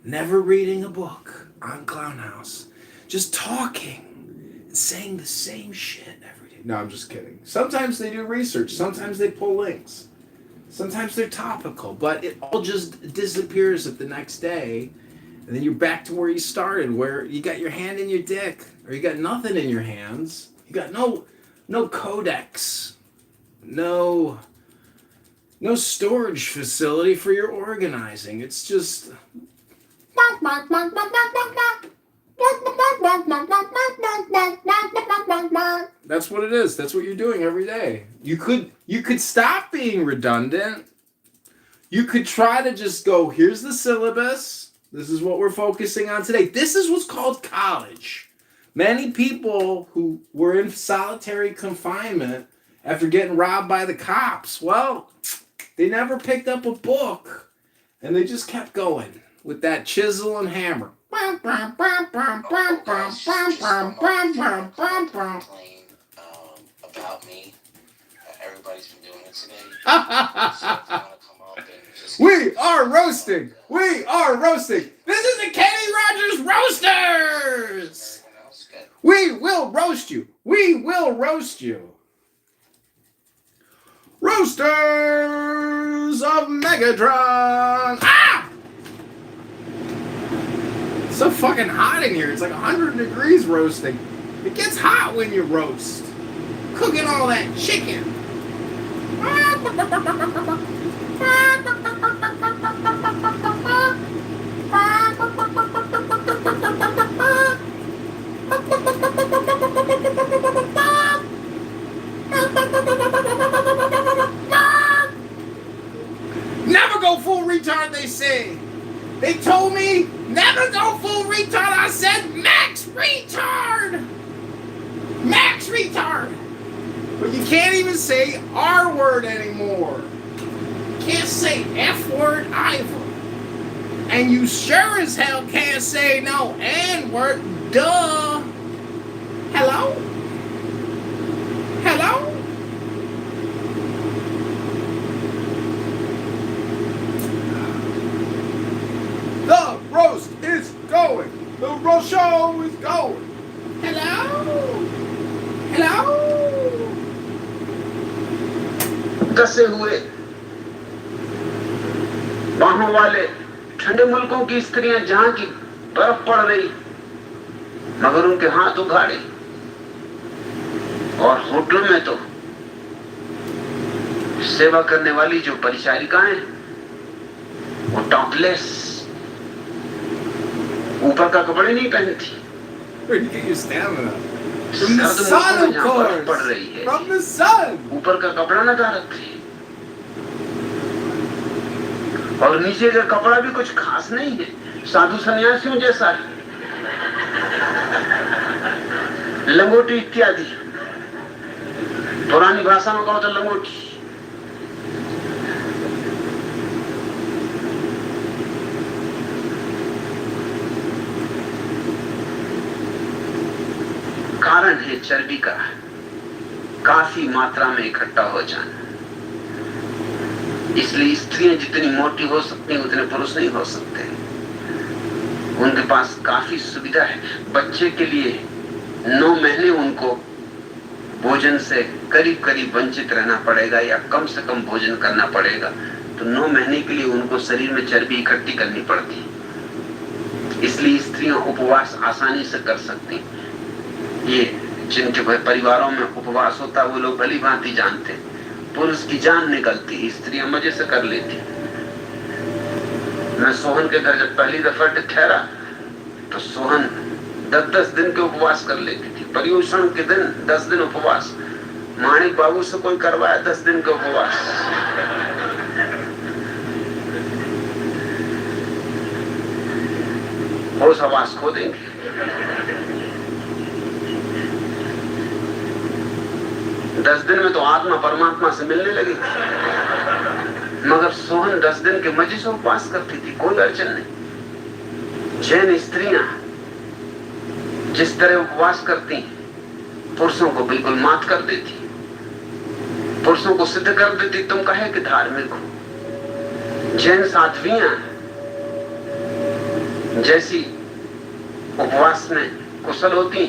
Never reading a book on Clown House. Just talking and saying the same shit every day. No, I'm just kidding. Sometimes they do research. Sometimes they pull links. Sometimes they're topical. But it all just disappears at the next day. And then you're back to where you started, where you got your hand in your dick. Or you got nothing in your hands. You got no codex. No storage facility for your organizing. It's just... That's what it is. That's what you're doing every day. You could stop being redundant. You could try to just go, here's the syllabus. This is what we're focusing on today. This is what's called college. Many people who were in solitary confinement after getting robbed by the cops, well, they never picked up a book, and they just kept going with that chisel and hammer. About me. Everybody's been doing it today. So if you want to come up and just... We are roasting. We are roasting. This is the Kenny Rogers Roasters. We will roast you. We will roast you. Roasters of Megatron. Ah! It's so fucking hot in here. It's like 100 degrees roasting. It gets hot when you roast. Cooking all that chicken. Never go full retard, they say. They told me never go full retard. I said max retard. Max retard. But you can't even say R word anymore. You can't say F word either. And you sure as hell can't say no N word. Duh. Hello? Hello? The roast is going. The roast show is going. Hello? Hello? कसे हुए बाहों वाले ठंडे मुल्कों की स्त्रियां जहां की बर्फ पड़ रही मगर उनके हाथ उघाड़े और होटलों में तो सेवा करने वाली जो परिचारिकाएं वो टॉपलेस ऊपर का कपड़े नहीं पहनती Where'd you get your stamina? From the sun, of course. पड़ रही है From the sun. ऊपर का कपड़ा लगा रखती और नीचे का कपड़ा भी कुछ खास नहीं है साधु सन्यासियों जैसा है लंगोटी इत्यादि पुरानी भाषा में कहो तो लंगोटी कारण है चर्बी का काफी मात्रा में इकट्ठा हो जाना इसलिए स्त्रियां जितनी मोटी हो सकती हैं उतने पुरुष नहीं हो सकते उनके पास काफी सुविधा है। बच्चे के लिए 9 महीने उनको भोजन से करीब करीब वंचित रहना पड़ेगा या कम से कम भोजन करना पड़ेगा, तो 9 महीने के लिए उनको शरीर में चर्बी इकट्ठी करनी पड़ती है। इसलिए स्त्रियां उपवास आसानी से कर सकती। ये जिनके परिवारों में उपवास होता वो लोग भली भांति जानते। पुरुष की जान निकलती, स्त्रियां मजे से कर लेती। मैं सोहन के घर जब पहली दफा ठहरा तो सोहन 10-10 दिन के उपवास कर लेती थी। पर्युषण के दिन 10 दिन उपवास। माणिक बाबू से कोई करवाया 10 दिन के उपवास। होश हवास खो देंगे। दस दिन में तो आत्मा परमात्मा से मिलने लगी। मगर सोहन 10 दिन के मजे से उपवास करती थी, कोई अड़चन नहीं। जैन स्त्रियां जिस तरह उपवास करती पुरुषों को बिल्कुल मात कर देती, पुरुषों को सिद्ध कर देती तुम कहे कि धार्मिक हो। जैन साध्वियां जैसी उपवास में कुशल होती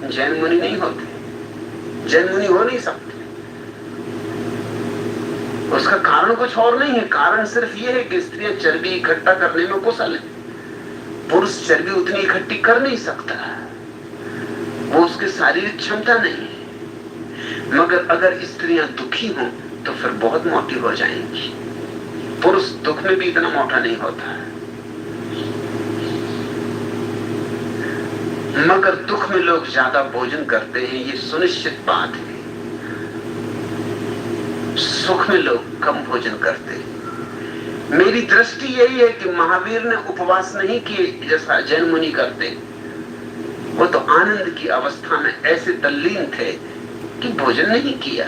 जैन मुनि नहीं होते। जैन मुनि हो नहीं सकते। उसका कारण कुछ और नहीं है, कारण सिर्फ ये है कि स्त्रियां चर्बी इकट्ठा करने में कुशल है। पुरुष चर्बी उतनी इकट्ठी कर नहीं सकता, वो उसकी शारीरिक क्षमता नहीं है। मगर अगर स्त्रियां दुखी हों तो फिर बहुत मोटी हो जाएंगी। पुरुष दुख में भी इतना मोटा नहीं होता, मगर दुख में लोग ज्यादा भोजन करते हैं, ये सुनिश्चित बात है। सुख में लोग कम भोजन करते हैं। मेरी दृष्टि यही है कि महावीर ने उपवास नहीं किए जैसा जैन मुनि करते। वो तो आनंद की अवस्था में ऐसे तल्लीन थे कि भोजन नहीं किया,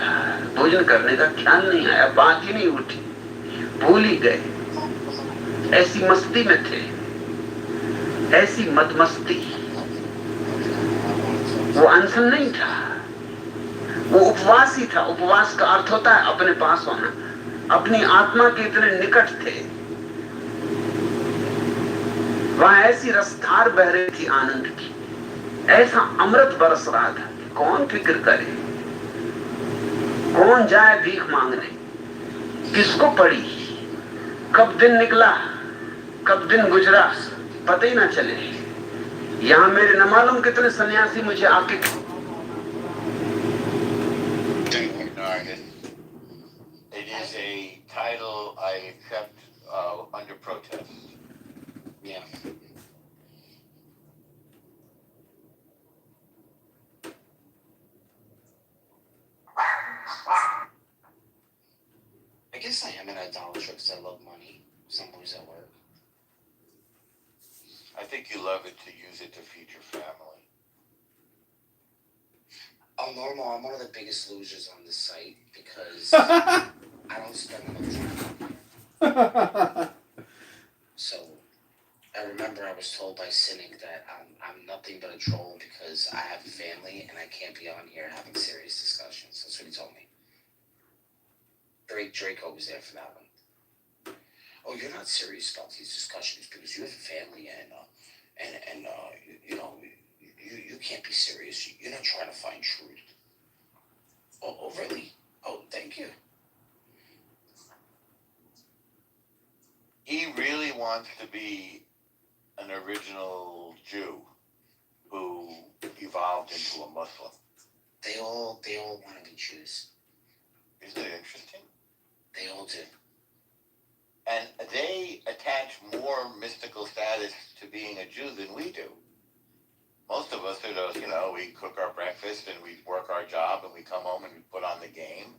भोजन करने का ख्याल नहीं आया, बात ही नहीं उठी, भूल ही गए। ऐसी मस्ती में थे, ऐसी मदमस्ती। वो अनशन नहीं था, वो उपवास ही था। उपवास का अर्थ होता है अपने पास होना, अपनी आत्मा के इतने निकट थे। वहां ऐसी रसधार बह रही थी आनंद की, ऐसा अमृत बरस रहा था। कौन फिक्र करे, कौन जाए भीख मांगने, किसको पड़ी, कब दिन निकला, कब दिन गुजरा, पता ही ना चले। यहां मेरे न मालूम कितने सन्यासी मुझे आके It is a title I accept under protest. Yeah. I guess I am an idolater because I love money. Some ways at work. I think you love it to use it to feed your family. Oh, normal. I'm one of the biggest losers on this site because I don't spend enough time. So I remember I was told by Cynic that I'm nothing but a troll because I have a family and I can't be on here having serious discussions. That's what he told me. Draco was there for that one. Oh, you're not serious about these discussions because you have a family and you know you can't be serious. You're not trying to find truth. Oh, really? Oh, thank you. He really wants to be an original Jew who evolved into a Muslim. They all want to be Jews. Isn't it interesting? They all do. And they attach more mystical status to being a Jew than we do. Most of us are those, we cook our breakfast and we work our job and we come home and we put on the game.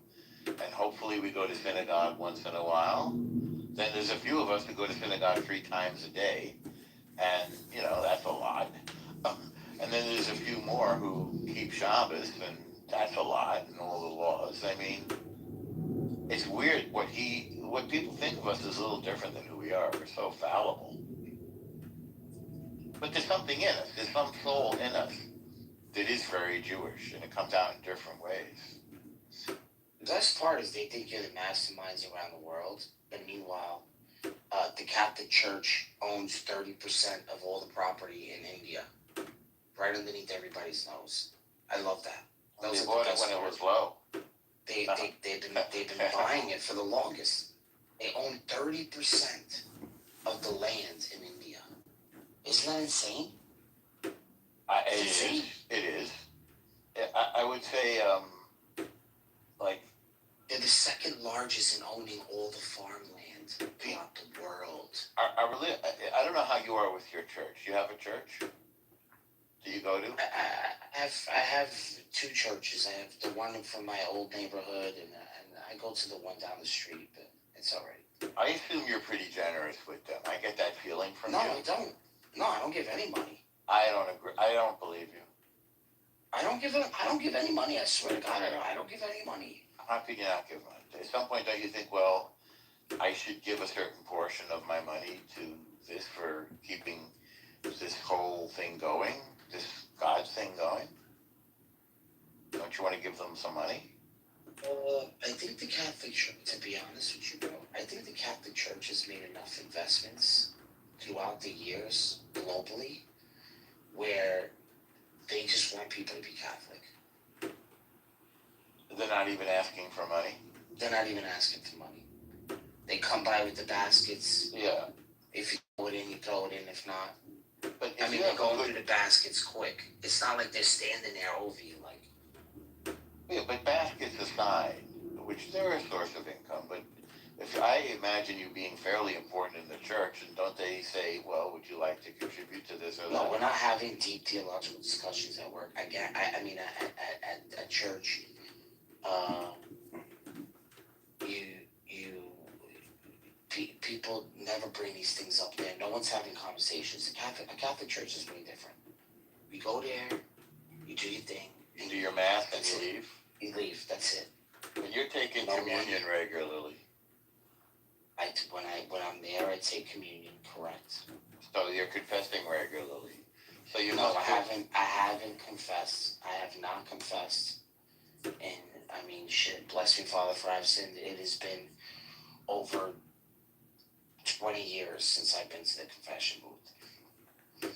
And hopefully we go to synagogue once in a while. Then there's a few of us who go to synagogue 3 times a day. And, that's a lot. And then there's a few more who keep Shabbos, and that's a lot, and all the laws. I mean, it's weird. What people think of us is a little different than who we are. We're so fallible. But there's something in us. There's some soul in us that is very Jewish, and it comes out in different ways. The best part is they think you're the masterminds around the world, but meanwhile, the Catholic Church owns 30% of all the property in India, right underneath everybody's nose. I love that. They bought it when it was low. They've been buying it for the longest. They own 30% of the land in India. Isn't that insane? It is. I would say, like, they're the second largest in owning all the farmland throughout the world. I don't know how you are with your church. You have a church? Do you go to? I have two churches. I have the one from my old neighborhood, and I go to the one down the street, but it's all right. I assume you're pretty generous with them. I get that feeling from you. No, I don't. No, I don't give any money. I don't agree. I don't believe you. I don't give any money. I swear to God, I don't give any money. How could you not give money? At some point, don't you think, well, I should give a certain portion of my money to this for keeping this whole thing going, this God thing going? Don't you want to give them some money? I think the Catholic Church, to be honest with you, bro, I think the Catholic Church has made enough investments throughout the years globally where they just want people to be Catholic. They're not even asking for money? They're not even asking for money. They come by with the baskets. Yeah. If you throw it in, you throw it in. If not, but I mean, they're going through the baskets quick. It's not like they're standing there over you like. Yeah, but baskets aside, which they're a source of income, but if I imagine you being fairly important in the church, and don't they say, well, would you like to contribute to this or that? No, we're not having deep theological discussions at work. I mean, at church, people never bring these things up there. No one's having conversations. A Catholic church is really different. You go there, you do your thing. You do your mass and you leave? You leave, that's it. But you're taking communion regularly. When I'm there, I take communion, correct. So you're confessing regularly. So you No, I haven't confessed. I have not confessed. And I mean, shit, bless me, Father, for I've sinned. It has been over 20 years since I've been to the confession booth.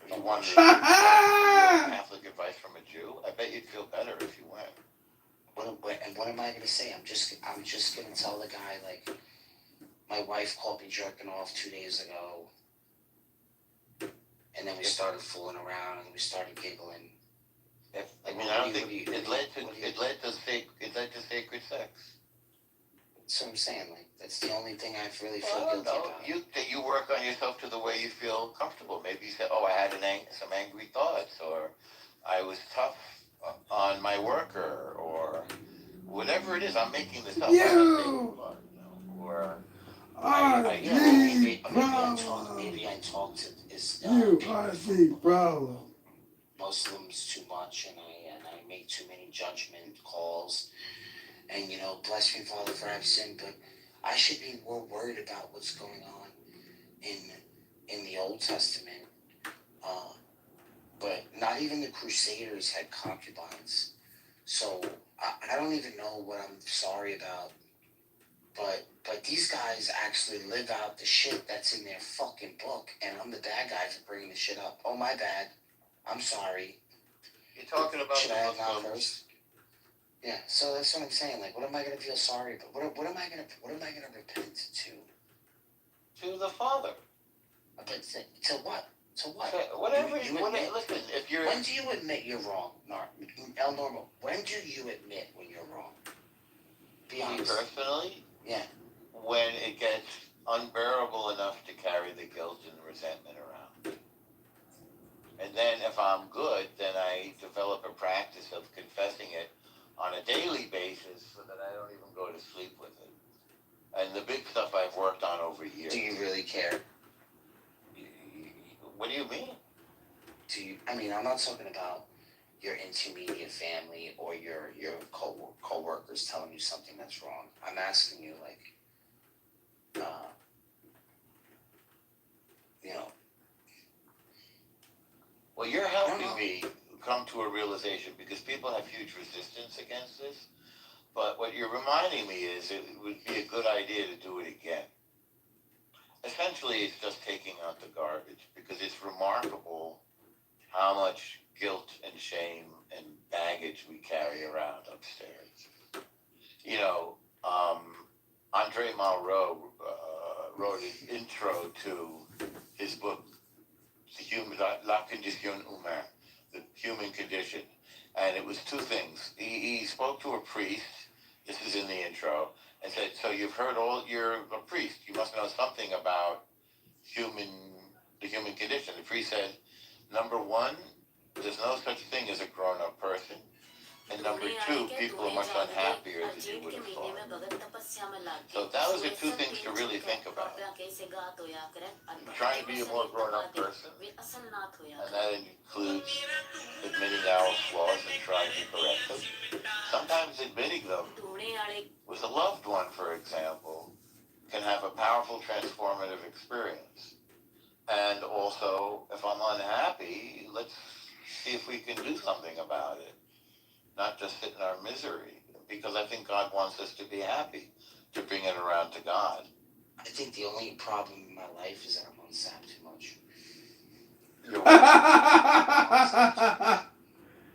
You want Catholic advice from a Jew? I bet you'd feel better if you went. What am I gonna say? I'm just gonna tell the guy, like, my wife caught me jerking off 2 days ago, and then we started fooling around and we started giggling. I don't think it led to sacred sex. That's what I'm saying. Like, that's the only thing I really feel guilty about. You work on yourself to the way you feel comfortable. Maybe you said, "Oh, I had some angry thoughts," or "I was tough on my worker," or whatever it is. I'm making this up. Or maybe I talk to Muslims too much, and I make too many judgment calls. And bless me, Father, for I've sinned, but I should be more worried about what's going on in the Old Testament. But not even the Crusaders had concubines, so I don't even know what I'm sorry about. But these guys actually live out the shit that's in their fucking book, and I'm the bad guy for bringing the shit up. Oh, my bad. I'm sorry. You're talking about should I have not cursed? Yeah, so that's what I'm saying. Like, what am I gonna feel sorry about? What am I gonna repent to? To the Father. But to what? To what? Listen, if you're. When do you admit you're wrong, El Normo? When do you admit when you're wrong? Be honest. Me personally? Yeah. When it gets unbearable enough to carry the guilt and resentment around. And then if I'm good, then I develop a practice of confessing it on a daily basis so that I don't even go to sleep with it. And the big stuff I've worked on over years. Do you really care? What do you mean? I mean, I'm not talking about your intermediate family or your co-workers telling you something that's wrong. I'm asking you, like, Well, you're helping me come to a realization because people have huge resistance against this. But what you're reminding me is it would be a good idea to do it again. essentially it's just taking out the garbage, because it's remarkable how much guilt and shame and baggage we carry around upstairs. You know, Andre Malraux wrote an intro to his book, La Condition Humaine, the human condition. And it was two things. He spoke to a priest, this is in the intro, and said, so you're a priest, you must know something about the human condition. The priest said, number one, there's no such thing as a grown-up person. And number two, people are much unhappier than you would have thought. So that was the two things to really think about. Trying to be a more grown-up person, and that includes admitting our flaws and trying to correct them. Sometimes admitting them with a loved one, for example, can have a powerful transformative experience. And also, if I'm unhappy, let's see if we can do something about it. Not just sit in our misery, because I think God wants us to be happy, to bring it around to God. I think the only problem in my life is that I'm on SAP too much.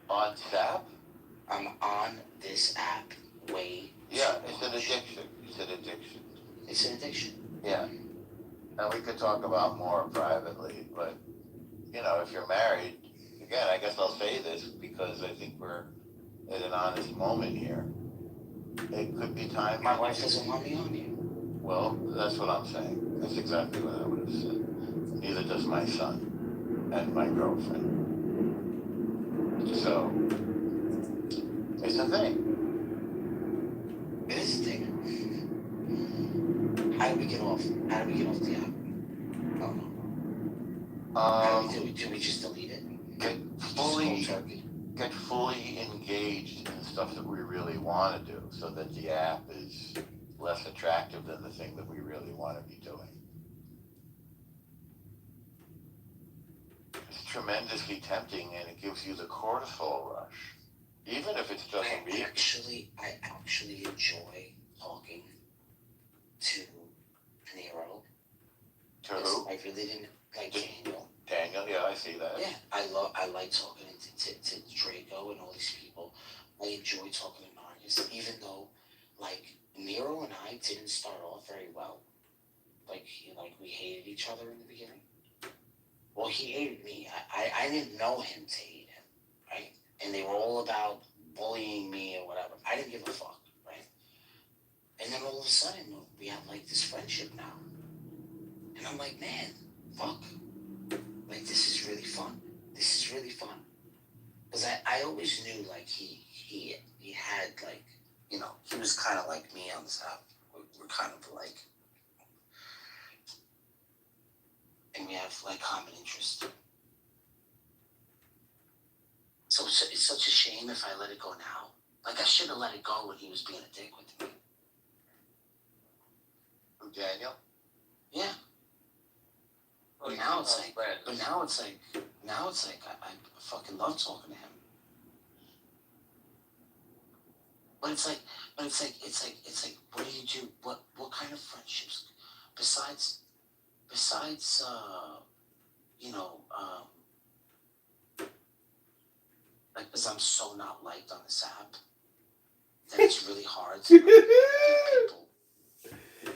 On SAP? I'm on this app way too It's much. an addiction. It's an addiction. It's an addiction. Yeah. And we could talk about more privately, but, if you're married, again, I guess I'll say this because I think we're at an honest moment here. It could be time. My wife doesn't want me on here. Well, that's what I'm saying. That's exactly what I would have said. Neither does my son and my girlfriend. So, it's a thing. It is a thing. How do we get off the app? Oh no. Do we just delete it? Get fully engaged in stuff that we really want to do, so that the app is less attractive than the thing that we really want to be doing. It's tremendously tempting, and it gives you the cortisol rush, even if it's just a week. I actually enjoy talking to Nero. To who? I really didn't like Daniel. Daniel, yeah, I see that. Yeah, I like talking to Draco and all these people. I enjoy talking to Nargis, even though, Nero and I didn't start off very well. We hated each other in the beginning. Well, he hated me. I didn't know him to hate him, right? And they were all about bullying me or whatever. I didn't give a fuck, right? And then all of a sudden, we have, this friendship now. And I'm like, man, fuck. This is really fun. This is really fun. Because I always knew, he had, he was kind of like me on this app. We're kind of like, and we have, common interest. So it's such a shame if I let it go now. I should have let it go when he was being a dick with me. Who, Daniel? Yeah. But now it's like, I fucking love talking to him. But it's like, what do you do? What kind of friendships, besides, because I'm so not liked on this app, that it's really hard to get people.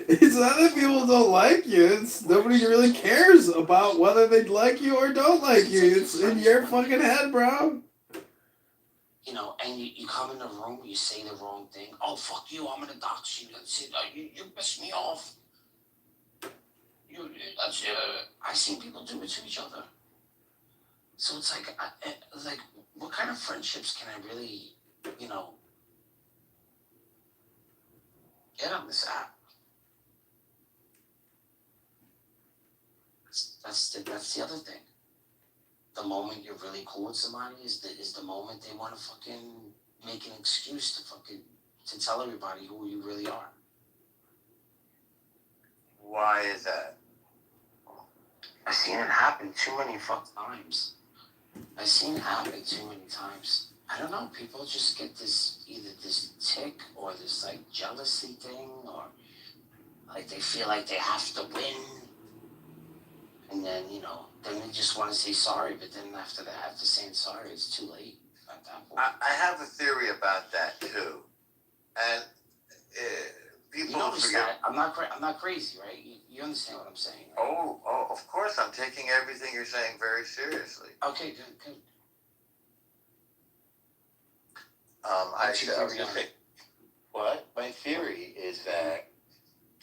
It's not that people don't like you. It's nobody really cares about whether they like you or don't like you. It's in your fucking head, bro. And you come in the room, you say the wrong thing. Oh, fuck you, I'm gonna dox you. That's it. You piss me off. I've seen people do it to each other. So it's what kind of friendships can I really, get on this app? That's the other thing. The moment you're really cool with somebody is the moment they want to fucking make an excuse to tell everybody who you really are. Why is that? I've seen it happen too many fucking times. I don't know. People just get either this tick or this jealousy thing, or they feel like they have to win. and then then they just want to say sorry, but then after saying sorry, it's too late at that point. I have a theory about that too, and people notice forget. that I'm not crazy, right? You understand what I'm saying? Right? Oh, of course, I'm taking everything you're saying very seriously. Okay, good. I was just saying, what? My theory is that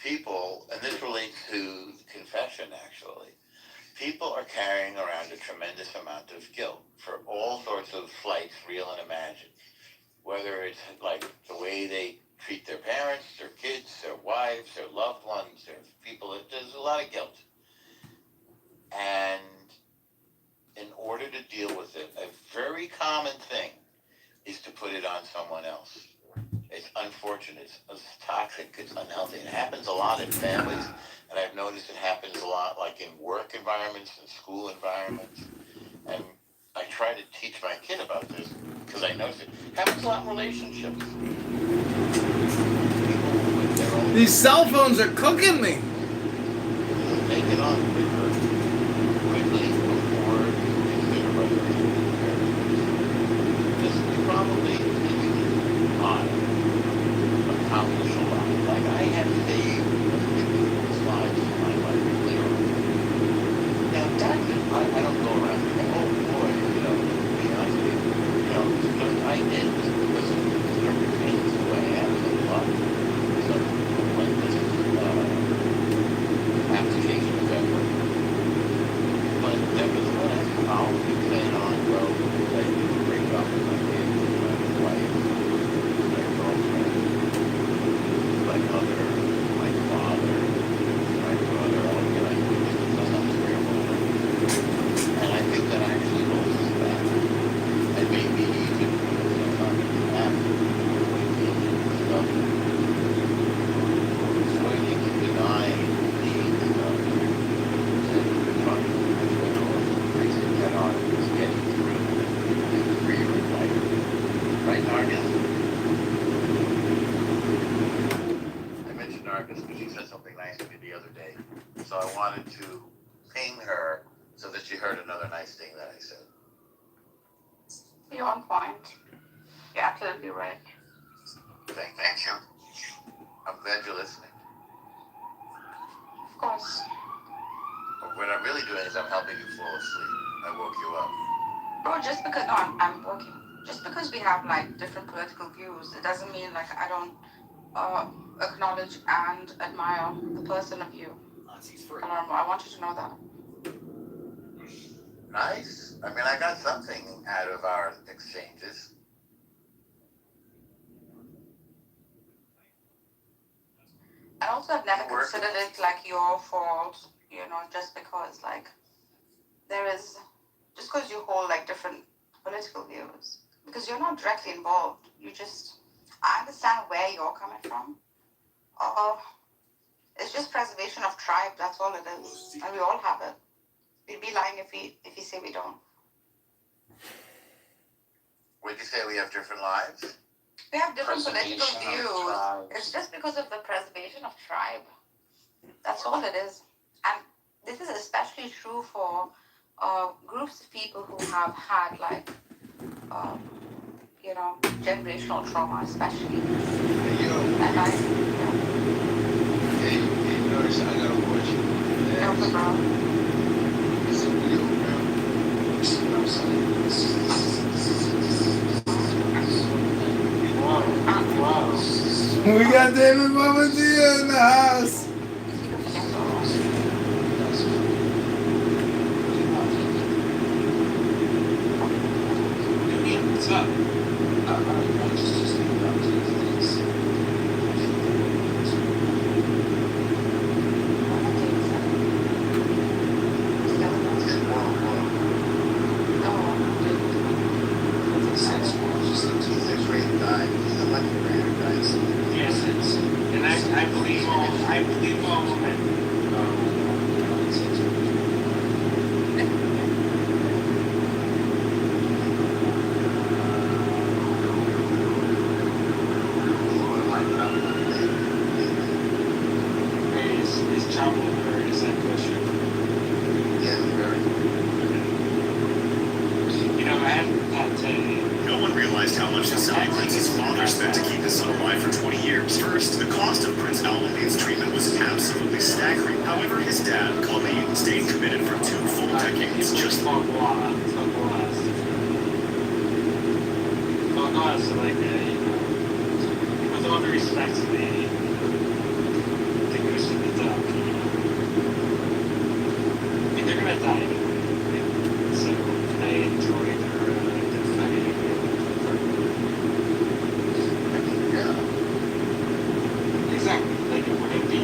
people, and this relates to confession actually, people are carrying around a tremendous amount of guilt for all sorts of flights, real and imagined. Whether it's like the way they treat their parents, their kids, their wives, their loved ones, their people, there's a lot of guilt. And in order to deal with it, a very common thing is to put it on someone else. It's unfortunate, it's toxic, it's unhealthy. It happens a lot in families, and I've noticed it happens a lot like in work environments and school environments. And I try to teach my kid about this because I notice it happens a lot in relationships. These cell phones are cooking me. Make it on quickly before you consider whether this is probably accomplish a lot. Like I have saved slides in my life clear. Now that I don't go around thinking, oh boy, to be honest with you, because I did this because it remains the way I am in life. So when this application is ever, but nevertheless, I'll be saying on well, I need to break up with my kids, my wife, my girlfriend, my mother, my father, my brother, all the I do this because I'm terrible. And I think that actually holds us back. And maybe even sometimes it's stuff. Avoiding and denying needs stuff. And trying to get on is getting through your life. Right, Nargis? I mentioned Nargis because she said something nice to me the other day. So I wanted to ping her so that she heard another nice thing that I said. You're on point. You're absolutely right. Thank you. I'm glad you're listening. Of course. But what I'm really doing is I'm helping you fall asleep. I woke you up. Bro, just because I'm working. Just because we have like different political views, it doesn't mean like I don't acknowledge and admire the person of you. And I want you to know that. Nice. I mean, I got something out of our exchanges. And also, I've never considered it like your fault, just because like just because you hold like different political views, because you're not directly involved. I understand where you're coming from. It's just preservation of tribe. That's all it is, and we all have it. We'd be lying if we say we don't. Would you say we have different lives? We have different political views. It's just because of the preservation of tribe. That's all it is. And this is especially true for groups of people who have had like, generational trauma, especially. And Hey, you notice I got a question. no problem. Is it real, man? See what I'm saying? Wow. We got David Bobadilla in the house. What's up? He's a great guy. He's a much greater guy. Yes, and I believe all women. Is Chapel or is that question? Prince's father spent to keep his son alive for 20 years. First, the cost of Prince Al-Amin's treatment was absolutely staggering. However, his dad, Khalid, stayed committed for 2 full decades. Just like with all due respect to the goose and the duck, I mean, they're gonna die anyway. So I enjoy their fighting. Yeah. Exactly. Like it wouldn't be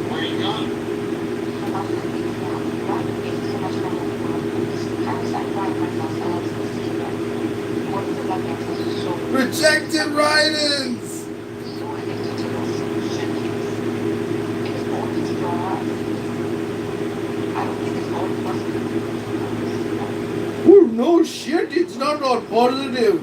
where are you going? Rejected write-ins. Oh no shit! It's not positive.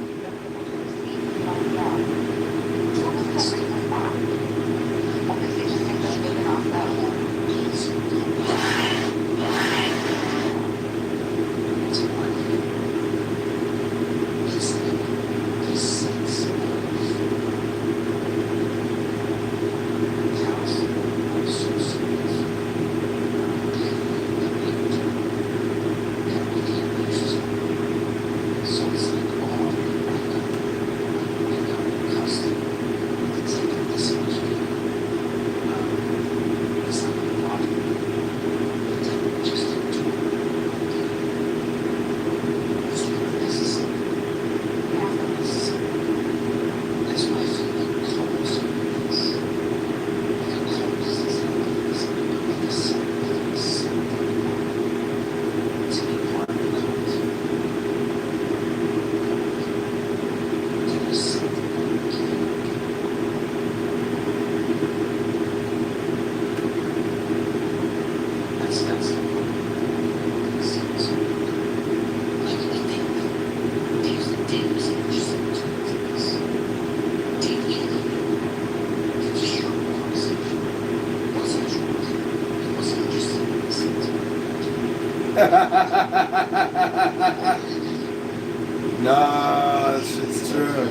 No, it's true.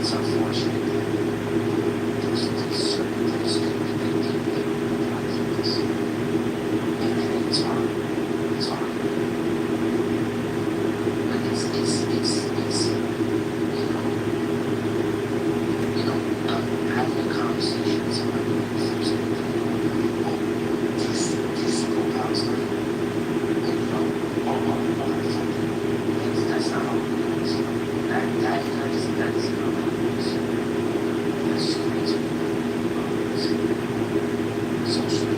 it's unfortunate that there's certain groups of people that think like this. And it's hard. It's hard. But it's having a conversation with somebody like these single pals, that's not how it is. That is not how it is. That's just crazy. So strange.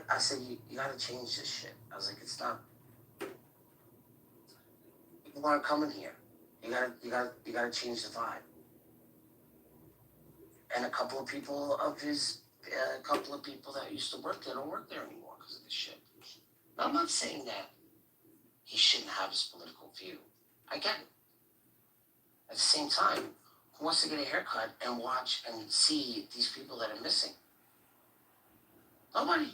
I said, you gotta change this shit. I was like, it's not. People aren't coming here. You gotta change the vibe. And a couple of people that used to work there don't work there anymore because of this shit. Now, I'm not saying that he shouldn't have his political view. I get it. At the same time, who wants to get a haircut and watch and see these people that are missing? Nobody.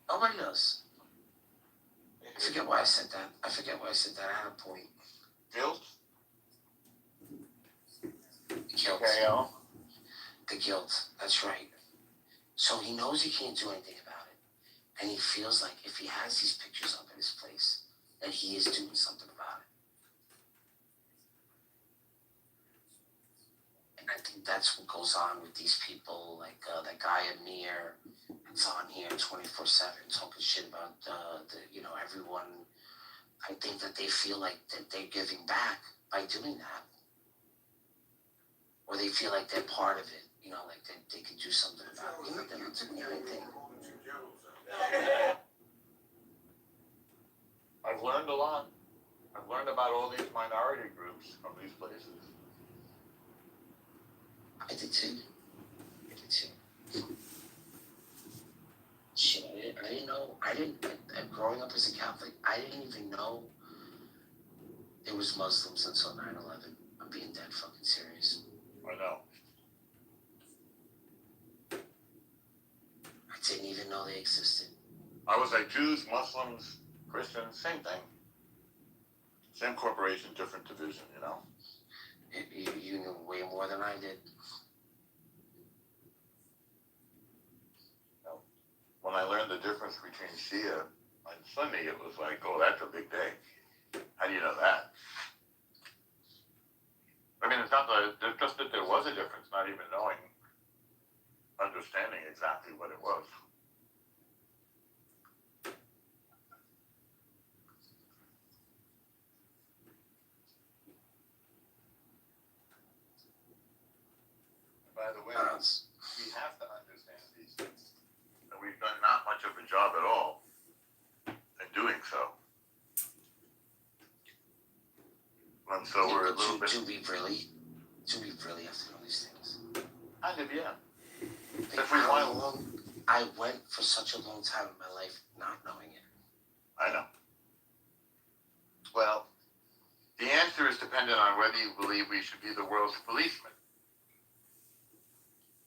Nobody does. I forget why I said that. I had a point. Guilt? Guilt. KO? The guilt. That's right. So he knows he can't do anything about it. And he feels like if he has these pictures up at his place, that he is doing something about it. And I think that's what goes on with these people, like that guy Amir, that's on here 24/7 talking shit about everyone. I think that they feel like that they're giving back by doing that, or they feel like they're part of it. Like they could do something about it. They're not doing anything. I've learned a lot. I've learned about all these minority groups from these places. I did too. Shit, I didn't know. Growing up as a Catholic, I didn't even know there was Muslims until 9/11. I'm being dead fucking serious. I know. I didn't even know they existed. I was like Jews, Muslims, Christians, same thing. Same corporation, different division, You knew way more than I did. When I learned the difference between Shia and Sunni, it was like, oh, that's a big day. How do you know that? I mean, it's not just that there was a difference, not even understanding exactly what it was. By the way, we have to understand these things. And we've done not much of a job at all in doing so. And so we're a little bit... Do we really have to know these things? Kind of, yeah. I went for such a long time in my life not knowing it. I know. Well, The answer is dependent on whether you believe we should be the world's policemen.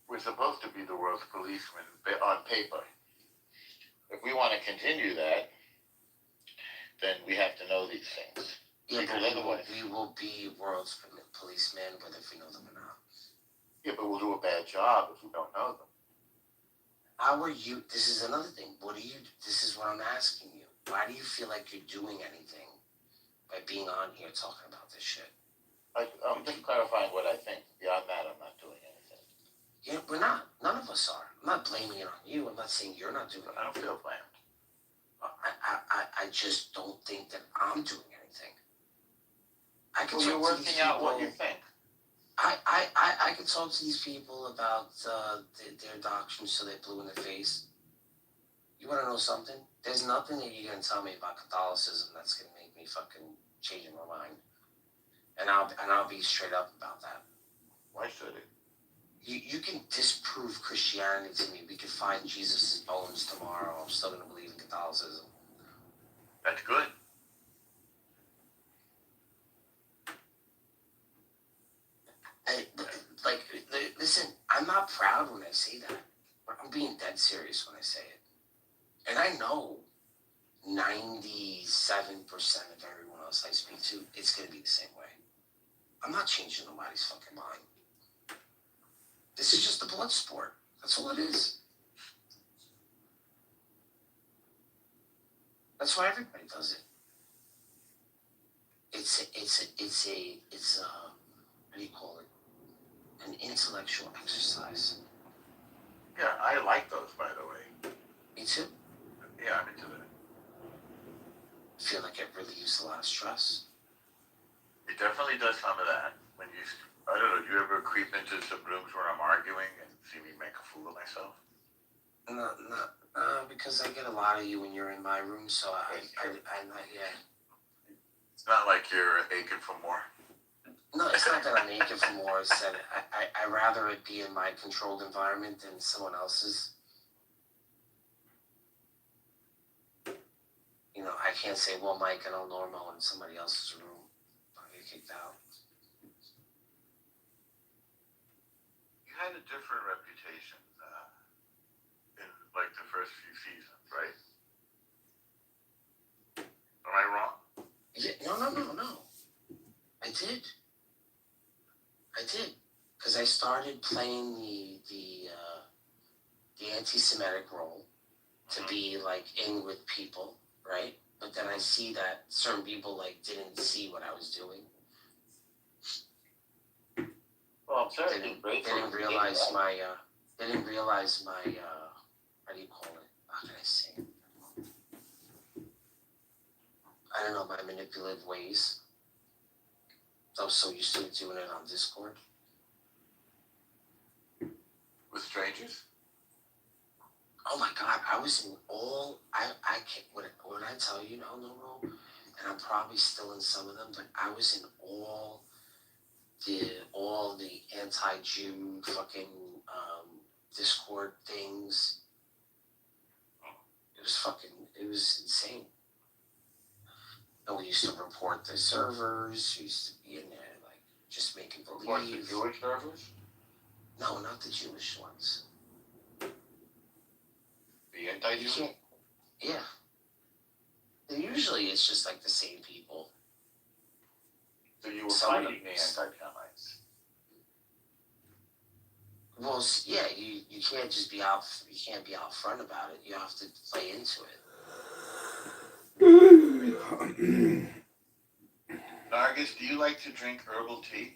We're supposed to be the world's policemen on paper. If we want to continue that, then we have to know these things. Yeah, Because but otherwise, we will be world's policemen, whether we know them or not. yeah, but we'll do a bad job if we don't know them. How are you? This is another thing. This is what I'm asking you. Why do you feel like you're doing anything by being on here talking about this shit? I'm just clarifying what I think. Beyond that, I'm not doing anything. Yeah, we're not. None of us are. I'm not blaming it on you. I'm not saying you're not doing it. I don't feel blamed. I just don't think that I'm doing anything. I can Well, you're talk to these working out what people- you think. I can talk to these people about their doctrine so they blew in the face. You want to know something? There's nothing that you're gonna tell me about Catholicism that's gonna make me fucking change my mind. And I'll be straight up about that. Why should it? You can disprove Christianity to me. We can find Jesus' bones tomorrow. I'm still gonna believe in Catholicism. That's good. Listen, I'm not proud when I say that. But I'm being dead serious when I say it. And I know 97% of everyone else I speak to, it's going to be the same way. I'm not changing nobody's fucking mind. This is just a blood sport. That's all it is. That's why everybody does it. It's a what do you call it? An intellectual exercise. Yeah, I like those, by the way. Me too. Yeah, I'm into that. Feel like it relieves a lot of stress. It definitely does some of that. When you, I don't know, do you ever creep into some rooms where I'm arguing and see me make a fool of myself? No, because I get a lot of you when you're in my room, so I'm not yet. It's not like you're aching for more. No, it's not that I'm aching for more. It's that I rather it be in my controlled environment than someone else's. You know, I can't say, well, Mike, I don't know normal in somebody else's room. I'll get kicked out. You had a different reputation in like the first few seasons, right? Am I wrong? Yeah, no. I did. Because I started playing the anti-Semitic role to be like in with people, right? But then I see that certain people like didn't see what I was doing. Well, I'm sorry. They didn't realize my how do you call it? How can I say it? I don't know, my manipulative ways. I was so used to doing it on Discord. With strangers? Oh my God, I was in all, I can't, when I tell you no, and I'm probably still in some of them, but I was in all the anti-Jew fucking Discord things. It was insane. And we used to report the servers, we used to be in there, like, just making believe. What, the Jewish servers? No, not the Jewish ones. The anti-Jewish? Yeah. And usually it's just like the same people. So you were Some of fighting the them- anti-Semites? Well, yeah, you can't just be out. You can't be out front about it. You have to play into it. Nargis, do you like to drink herbal tea?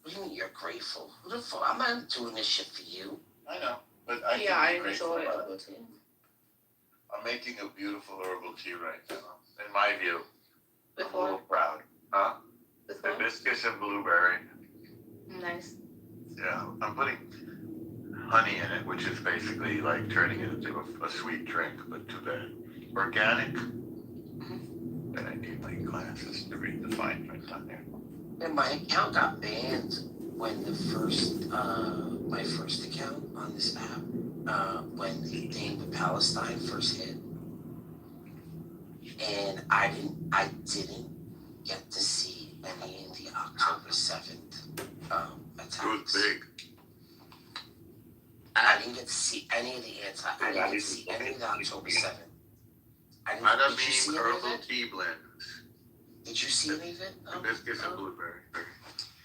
What do you mean you're grateful? Who the fuck? I'm not doing this shit for you. I know, but I Yeah, I think you're grateful enjoy about it. it too. I'm making a beautiful herbal tea right now. In my view, I'm a Before, little proud. Huh? before. Hibiscus and blueberry. Nice. Yeah, I'm putting honey in it, which is basically like turning it into a sweet drink, but too bad. Organic. And I need my glasses to read the fine print on there. And my account got banned when my first account on this app, when the thing with Palestine first hit. And I didn't get to see any of the October 7th attacks. It was big. I didn't get to see any of the I didn't get to see any of the October 7th. Did you see any of it? Tea blend. Did you see any of it? Biscuits and blueberry.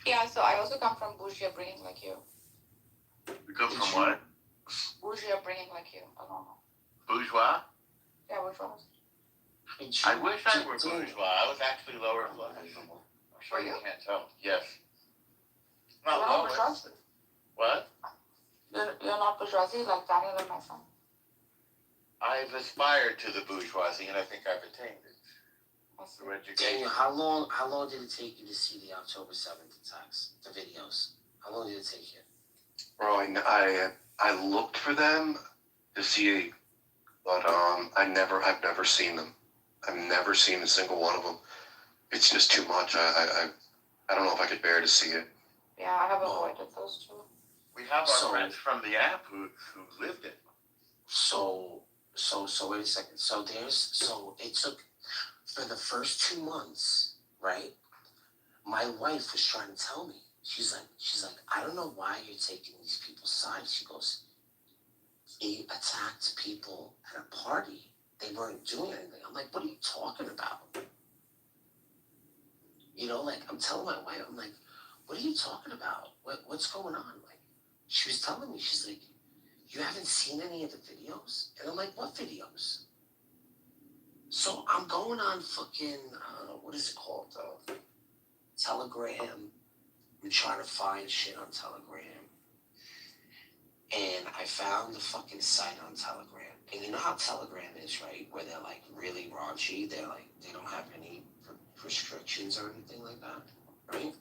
Yeah, so I also come from bougie upbringing like you. You come from what? Bougie upbringing like you. I don't know. Bourgeois? Yeah, which one? I wish I were bourgeois. I was actually lower class. I'm sure you can't tell. Yes. Not You're not lower. bourgeoisie. What? You're not bourgeoisie like Daniel and my son. I've aspired to the bourgeoisie, and I think I've attained it. Through education. Daniel, how long did it take you to see the October 7th attacks? The videos. How long did it take you? Bro, I looked for them to see, but I've never seen them. I've never seen a single one of them. It's just too much. I don't know if I could bear to see it. Yeah, I have avoided those two. We have our friends from the app who lived it. So wait a second. So it took, for the first 2 months, right? My wife was trying to tell me. She's like, I don't know why you're taking these people's sides. She goes, they attacked people at a party. They weren't doing anything. I'm like, what are you talking about? You know, like, I'm telling my wife, I'm like, what are you talking about? What's going on? Like, she was telling me, she's like, you haven't seen any of the videos? And I'm like, what videos? So I'm going on fucking, what is it called? Telegram. I'm trying to find shit on Telegram. And I found the fucking site on Telegram. And you know how Telegram is, right? Where they're like really raunchy. They're like, they don't have any restrictions or anything like that, right?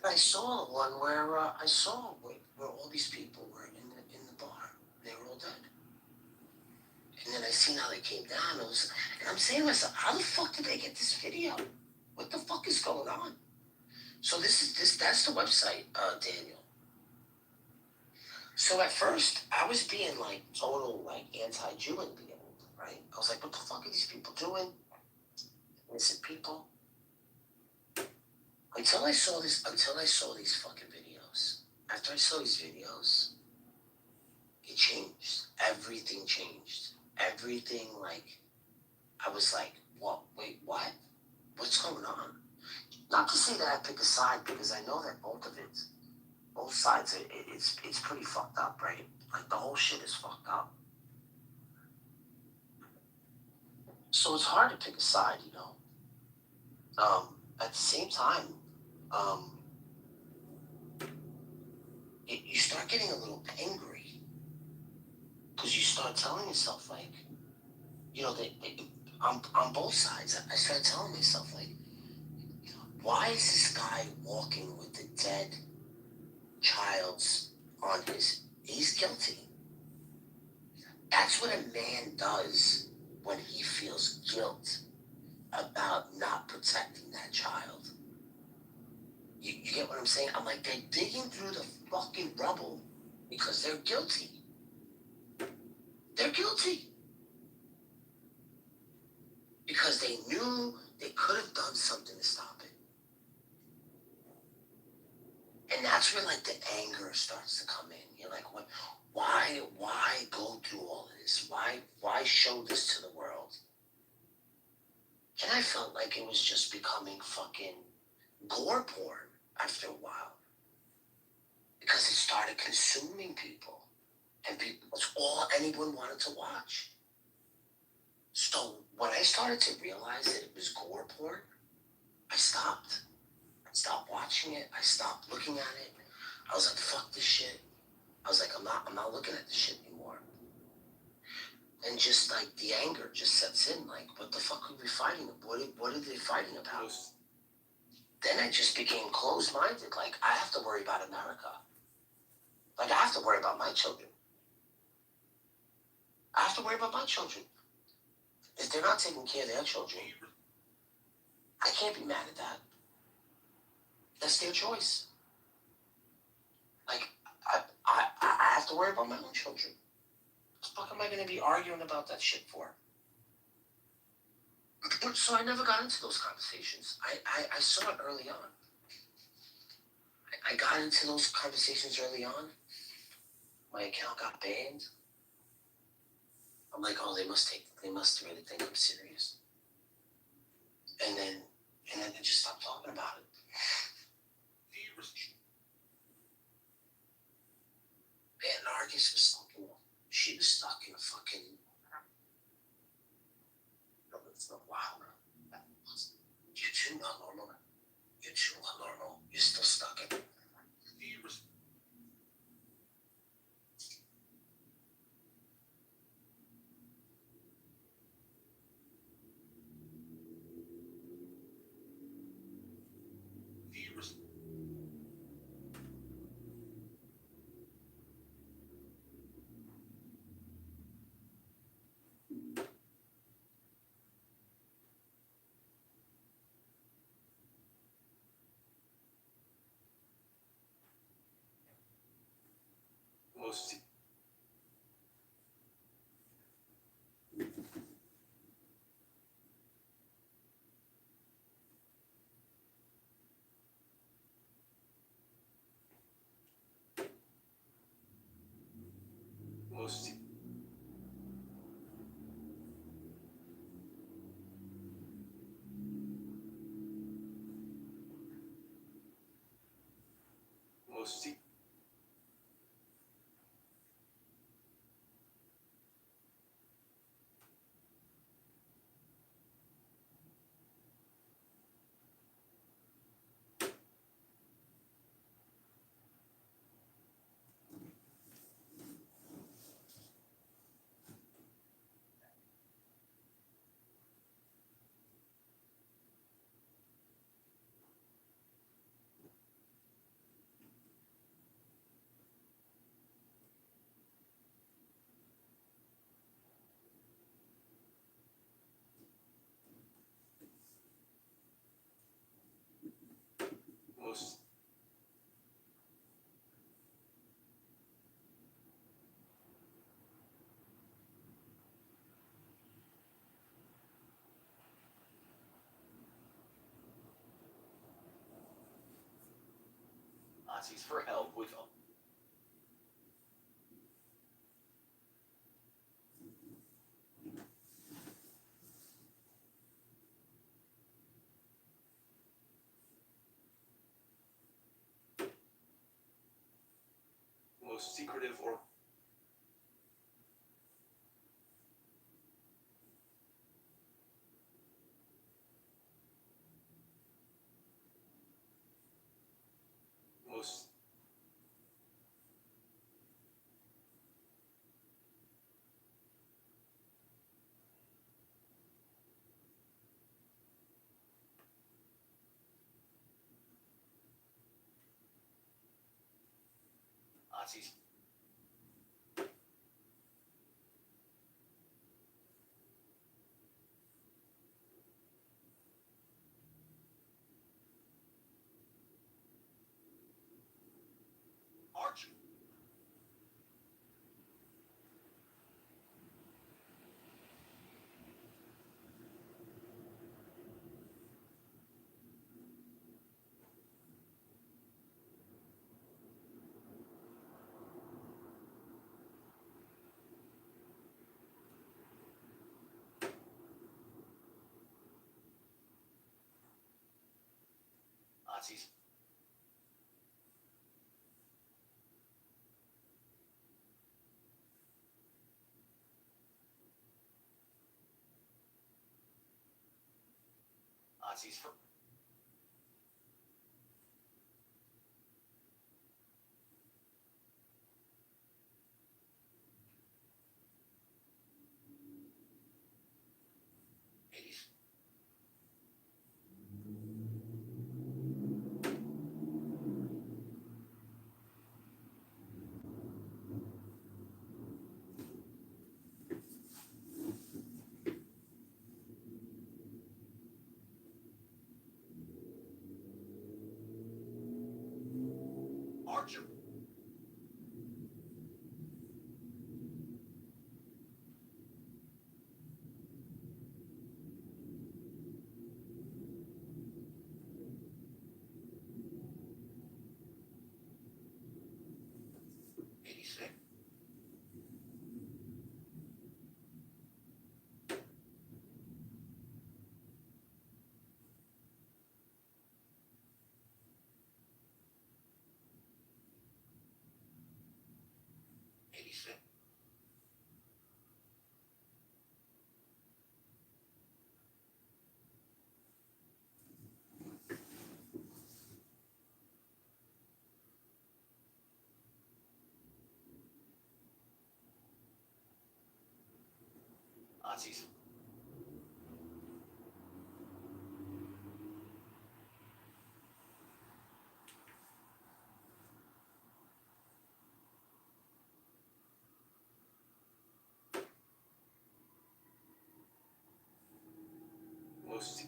And I saw one where where all these people were in the bar. They were all dead. And then I seen how they came down. And I'm saying to myself, how the fuck did they get this video? What the fuck is going on? So that's the website, Daniel. So at first, I was being like total like anti-Jew and being, right? I was like, what the fuck are these people doing? Innocent people. Until I saw these fucking videos. After I saw these videos, it changed. Everything changed. Everything, like, I was like, what? Wait, what? What's going on? Not to say that I pick a side, because I know that both sides, it's pretty fucked up, right? Like, the whole shit is fucked up. So it's hard to pick a side, you know? At the same time, you start getting a little angry, because you start telling yourself, like, you know, on both sides, I started telling myself, like, why is this guy walking with the dead child's on he's guilty. That's what a man does when he feels guilt about not protecting that child. You get what I'm saying? I'm like, they're digging through the fucking rubble because they're guilty. They're guilty. Because they knew they could have done something to stop it. And that's where, like, the anger starts to come in. You're like, what? Why go through all of this? Why show this to the world? And I felt like it was just becoming fucking gore porn after a while. Because it started consuming people. And that's all anyone wanted to watch. So when I started to realize that it was gore porn, I stopped. I stopped watching it. I stopped looking at it. I was like, fuck this shit. I was like, I'm not looking at this shit anymore. And just like the anger just sets in, like, what the fuck are we fighting? What are they fighting about? Then I just became closed-minded. Like, I have to worry about America. Like, I have to worry about my children. I have to worry about my children. If they're not taking care of their children, I can't be mad at that. That's their choice. Like, I have to worry about my own children. What the fuck am I going to be arguing about that shit for? So I never got into those conversations. I saw it early on. I got into those conversations early on. My account got banned. I'm like, oh, they must really think I'm serious. And then I just stopped talking about it. Man, Nargis was stuck in. She was stuck in a fucking. No, it's not wild. You're too not normal. You're too not normal. You're still stuck in. Most most most most Nazis for help with most secretive or most Nazis. Archer. Nazis. Nazis for Hades. Archer. 86. Nazis. Most.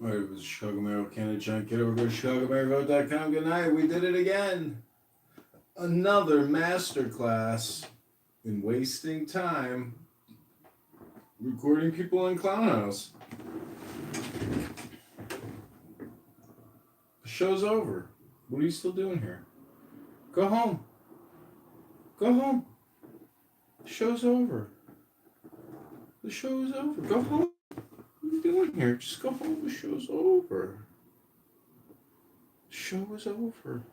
All right, it was Chicago Mayor Canada John Kitover. Go to ChicagoMayorVote.com. Good night. We did it again. Another masterclass in wasting time recording people in Clown House. The show's over. What are you still doing here? Go home. Go home. The show's over. The show is over. Go home. What are you doing here? Just go home. The show's over. The show is over.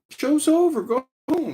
The show's over. Go home.